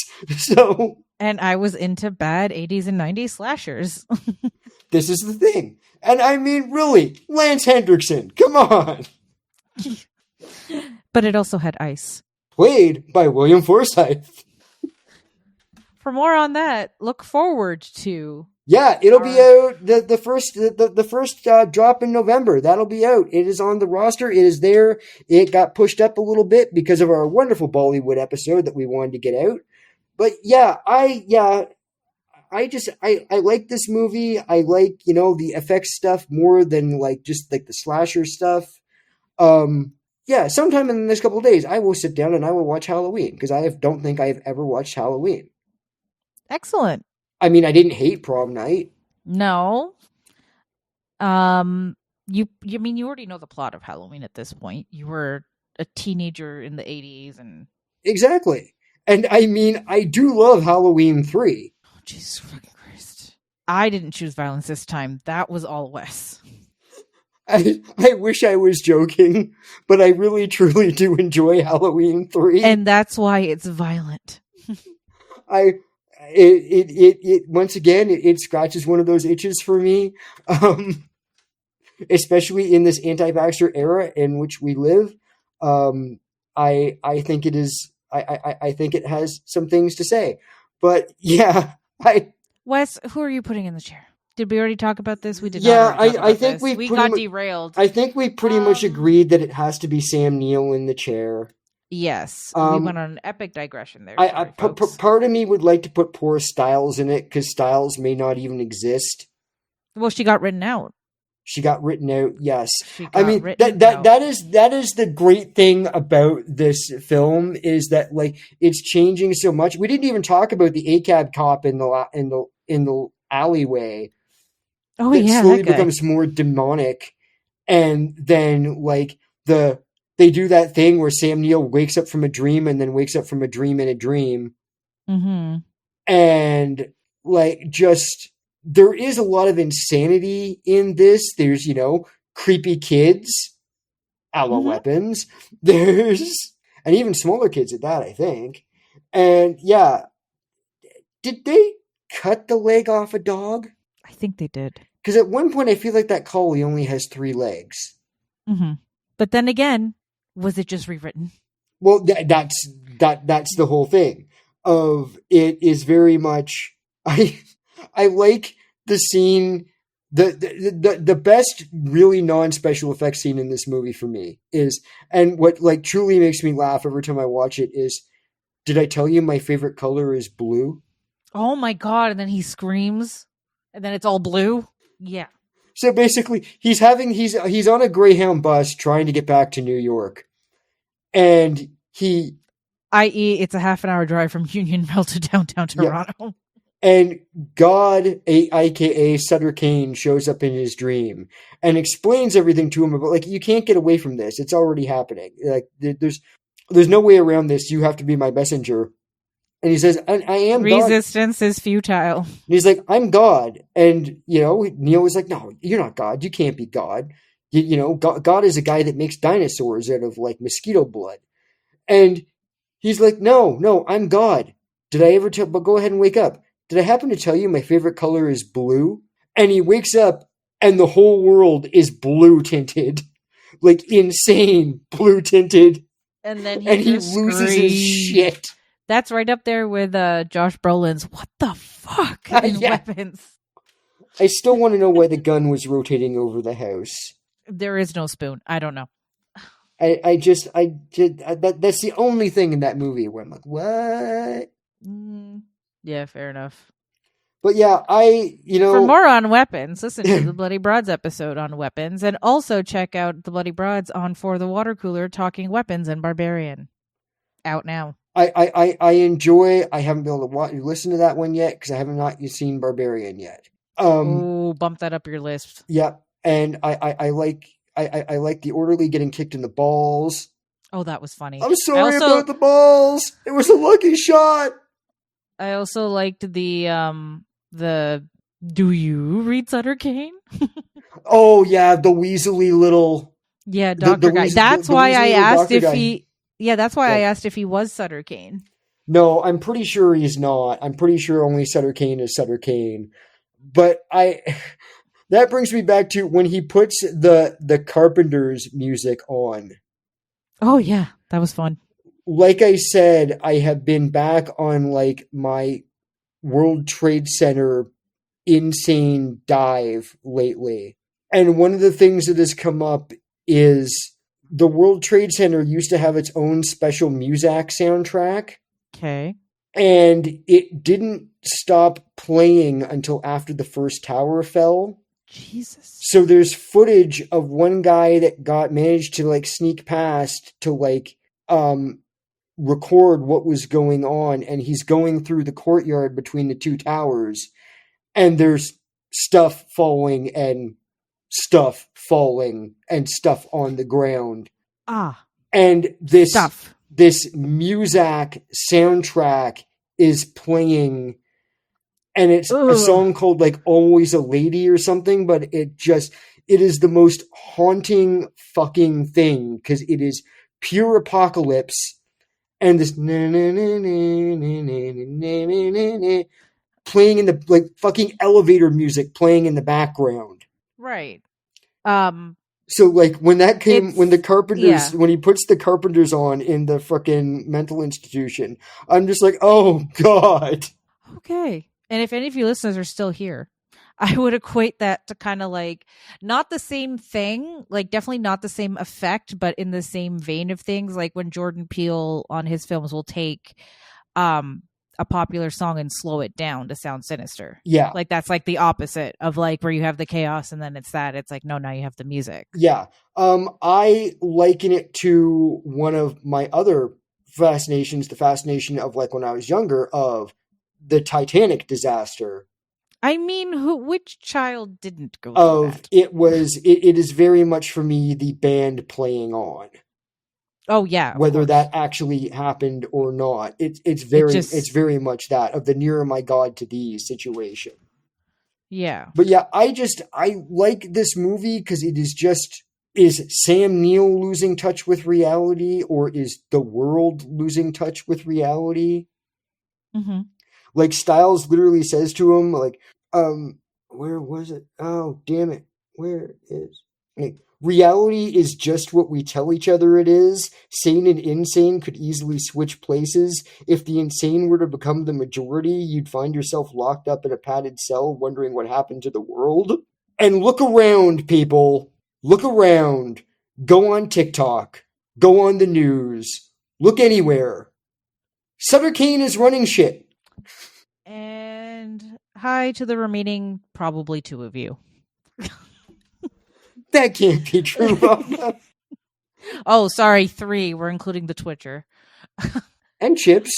And I was into bad 80s and 90s slashers. This is the thing. And I mean, really, Lance Hendrickson, come on. But it also had ice. Played by William Forsythe. For more on that, look forward to. Yeah, it'll be out the first drop in November. That'll be out. It is on the roster. It is there. It got pushed up a little bit because of our wonderful Bollywood episode that we wanted to get out. But I like this movie. I like, the effects stuff more than just the slasher stuff. Sometime in the next couple of days, I will sit down and I will watch Halloween because I don't think I've ever watched Halloween. Excellent. I mean, I didn't hate Prom Night. No. You already know the plot of Halloween at this point. You were a teenager in the 80s and exactly. And I mean, I do love Halloween 3. Oh, Jesus fucking Christ. I didn't choose violence this time. That was all Wes. I wish I was joking, but I really truly do enjoy Halloween 3. And that's why it's violent. It once again, it scratches one of those itches for me, especially in this anti-vaxxer era in which we live. I think it is. I think it has some things to say, but yeah, Wes, who are you putting in the chair? Did we already talk about this? We did. Yeah, not I think we got derailed. I think we pretty much agreed that it has to be Sam Neill in the chair. Yes, we went on an epic digression there. Part of me would like to put poor Styles in it because Styles may not even exist. Well, she got written out. She got written out. Yes, I mean that is the great thing about this film is that it's changing so much. We didn't even talk about the ACAB cop in the alleyway. Oh yeah, slowly becomes more demonic, and then they do that thing where Sam Neill wakes up from a dream and then wakes up from a dream in a dream. Mm-hmm. And there is a lot of insanity in this. There's, creepy kids, a la weapons. And even smaller kids at that, I think. And yeah, did they cut the leg off a dog? I think they did. Because at one point I feel like that collie only has 3 legs. Mm-hmm. But then again, was it just rewritten? Well, that's the whole thing. Of it is very much. I like the scene. The best really non-special effects scene in this movie for me is, and what truly makes me laugh every time I watch it is, did I tell you my favorite color is blue? Oh my god! And then he screams, and then it's all blue. Yeah. So basically, he's on a Greyhound bus trying to get back to New York, and i.e., it's a half an hour drive from Union Mill to downtown Toronto. Yeah. And God, aka Sutter Kane, shows up in his dream and explains everything to him about you can't get away from this. It's already happening. There's no way around this. You have to be my messenger. And he says, I am resistance God. Is futile. And he's like, I'm God. And, Neil was like, no, you're not God. You can't be God. God is a guy that makes dinosaurs out of mosquito blood. And he's like, no, I'm God. Did I ever but go ahead and wake up. Did I happen to tell you my favorite color is blue? And he wakes up and the whole world is blue tinted. Insane blue tinted. And then he loses his shit. That's right up there with Josh Brolin's "What the fuck" in Weapons. I still want to know why the gun was rotating over the house. There is no spoon. I don't know. That's the only thing in that movie where I'm like, what? Yeah, fair enough. But yeah, for more on weapons, listen to the Bloody Broads episode on weapons, and also check out the Bloody Broads on For the Water Cooler talking weapons and Barbarian. Out now. I enjoy. I haven't been able to listen to that one yet because I have not seen Barbarian yet. Bump that up your list. Yeah, and I like the orderly getting kicked in the balls. Oh, that was funny. I'm sorry about the balls. It was a lucky shot. I also liked the do you read Sutter Kane? Oh yeah, the weaselly little doctor guy. That's why I asked if he. Yeah, that's why I asked if he was Sutter Kane. No, I'm pretty sure he's not. I'm pretty sure only Sutter Kane is Sutter Kane. But that brings me back to when he puts the Carpenter's music on. Oh yeah, that was fun. Like I said, I have been back on like my World Trade Center insane dive lately. And one of the things that has come up is the World Trade Center used to have its own special Muzak soundtrack. Okay. And it didn't stop playing until after the first tower fell. Jesus. So there's footage of one guy that managed to like sneak past to like record what was going on, and he's going through the courtyard between the two towers, and there's stuff falling and stuff falling and stuff on the ground. And this Muzak soundtrack is playing, and it's a song called like Always a Lady or something, but it is the most haunting fucking thing because it is pure apocalypse. And this playing in the like fucking elevator music playing in the background. Right. So like when the Carpenters, when he puts the Carpenters on in the fucking mental institution, I'm just like, oh God. Okay. And if any of you listeners are still here, I would equate that to kind of like not the same thing, like definitely not the same effect, but in the same vein of things, like when Jordan Peele on his films will take a popular song and slow it down to sound sinister. Yeah. Like that's like the opposite of like where you have the chaos and then it's like, no, now you have the music. Yeah. I liken it to one of my other fascinations, the fascination of like when I was younger of the Titanic disaster. I mean, which child didn't go through that? It is very much for me the band playing on. Oh yeah. Whether that actually happened or not. It's very much that of the nearer my God to thee situation. Yeah. But yeah, I like this movie because it is Sam Neill losing touch with reality, or is the world losing touch with reality? Mm-hmm. Like Styles literally says to him, like, where was it? Oh, damn it. Where is like, reality is just what we tell each other it is. Sane and insane could easily switch places. If the insane were to become the majority, you'd find yourself locked up in a padded cell wondering what happened to the world. And look around, people. Look around. Go on TikTok. Go on the news. Look anywhere. Sutter Kane is running shit. And hi to the remaining probably two of you. That can't be true, Bhavna. Oh, sorry, 3. We're including the Twitcher. And Chips.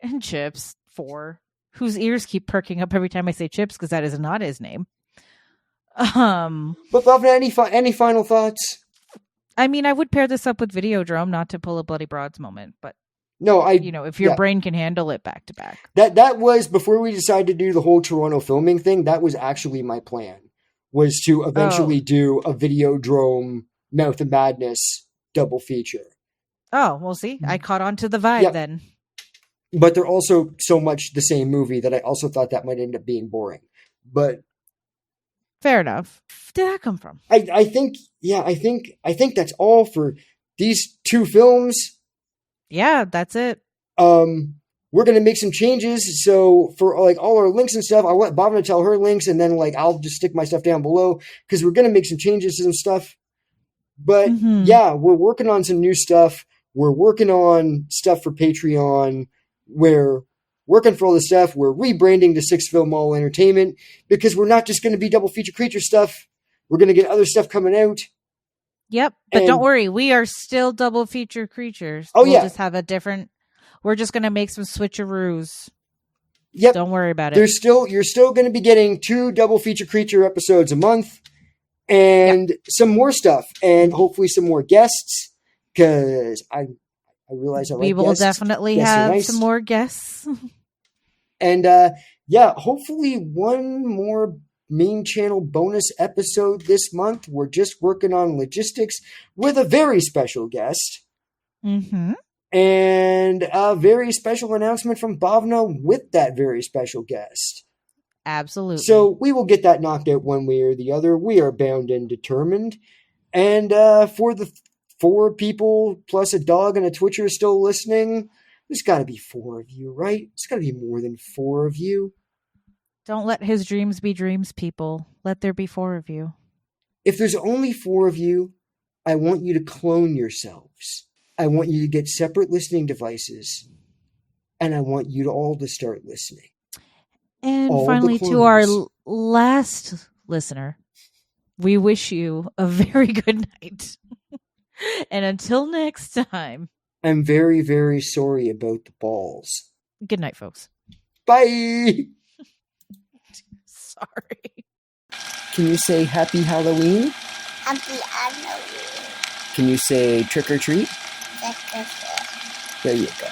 And Chips, 4. Whose ears keep perking up every time I say Chips, because that is not his name. But Bhavna, any final thoughts? I mean, I would pair this up with Videodrome, not to pull a Bloody Broads moment, but no, if your brain can handle it back to back. That was before we decided to do the whole Toronto filming thing. That was actually my plan, was to eventually do a Videodrome Mouth of Madness double feature. Oh, we'll see. I caught on to the vibe then. But they're also so much the same movie that I also thought that might end up being boring. But fair enough. Where did that come from? I think that's all for these 2 films. Yeah, that's it. We're going to make some changes. So for like all our links and stuff, I'll let Bhavna tell her links, and then like I'll just stick my stuff down below because we're going to make some changes to some stuff. But Mhm. yeah, we're working on some new stuff. We're working on stuff for Patreon. We're working for all this stuff. We're rebranding to Sixville Mall Entertainment because we're not just going to be double feature creature stuff. We're going to get other stuff coming out. Yep. But And- don't worry, we are still double feature creatures. Oh, we'll yeah. just have a different. We're just going to make some switcheroos. Yep. Don't worry about it. You're still going to be getting 2 double feature creature episodes a month and some more stuff and hopefully some more guests because I realize I like we will guests. definitely Guests are have nice. some more guests. And yeah, hopefully one more main channel bonus episode this month. We're just working on logistics with a very special guest. Mm-hmm. And a very special announcement from Bhavna with that very special guest. Absolutely. So we will get that knocked out one way or the other. We are bound and determined. And for the 4 people plus a dog and a Twitcher still listening, there's got to be 4 of you, right? There's got to be more than 4 of you. Don't let his dreams be dreams, people. Let there be 4 of you. If there's only 4 of you, I want you to clone yourselves. I want you to get separate listening devices. And I want you to all to start listening. And All the finally, to our clones. last listener, we wish you a very good night. And until next time, I'm very, very sorry about the balls. good night, folks. Bye! Sorry. Can you say Happy Halloween? Happy Halloween. Can you say trick or treat? That's There you go.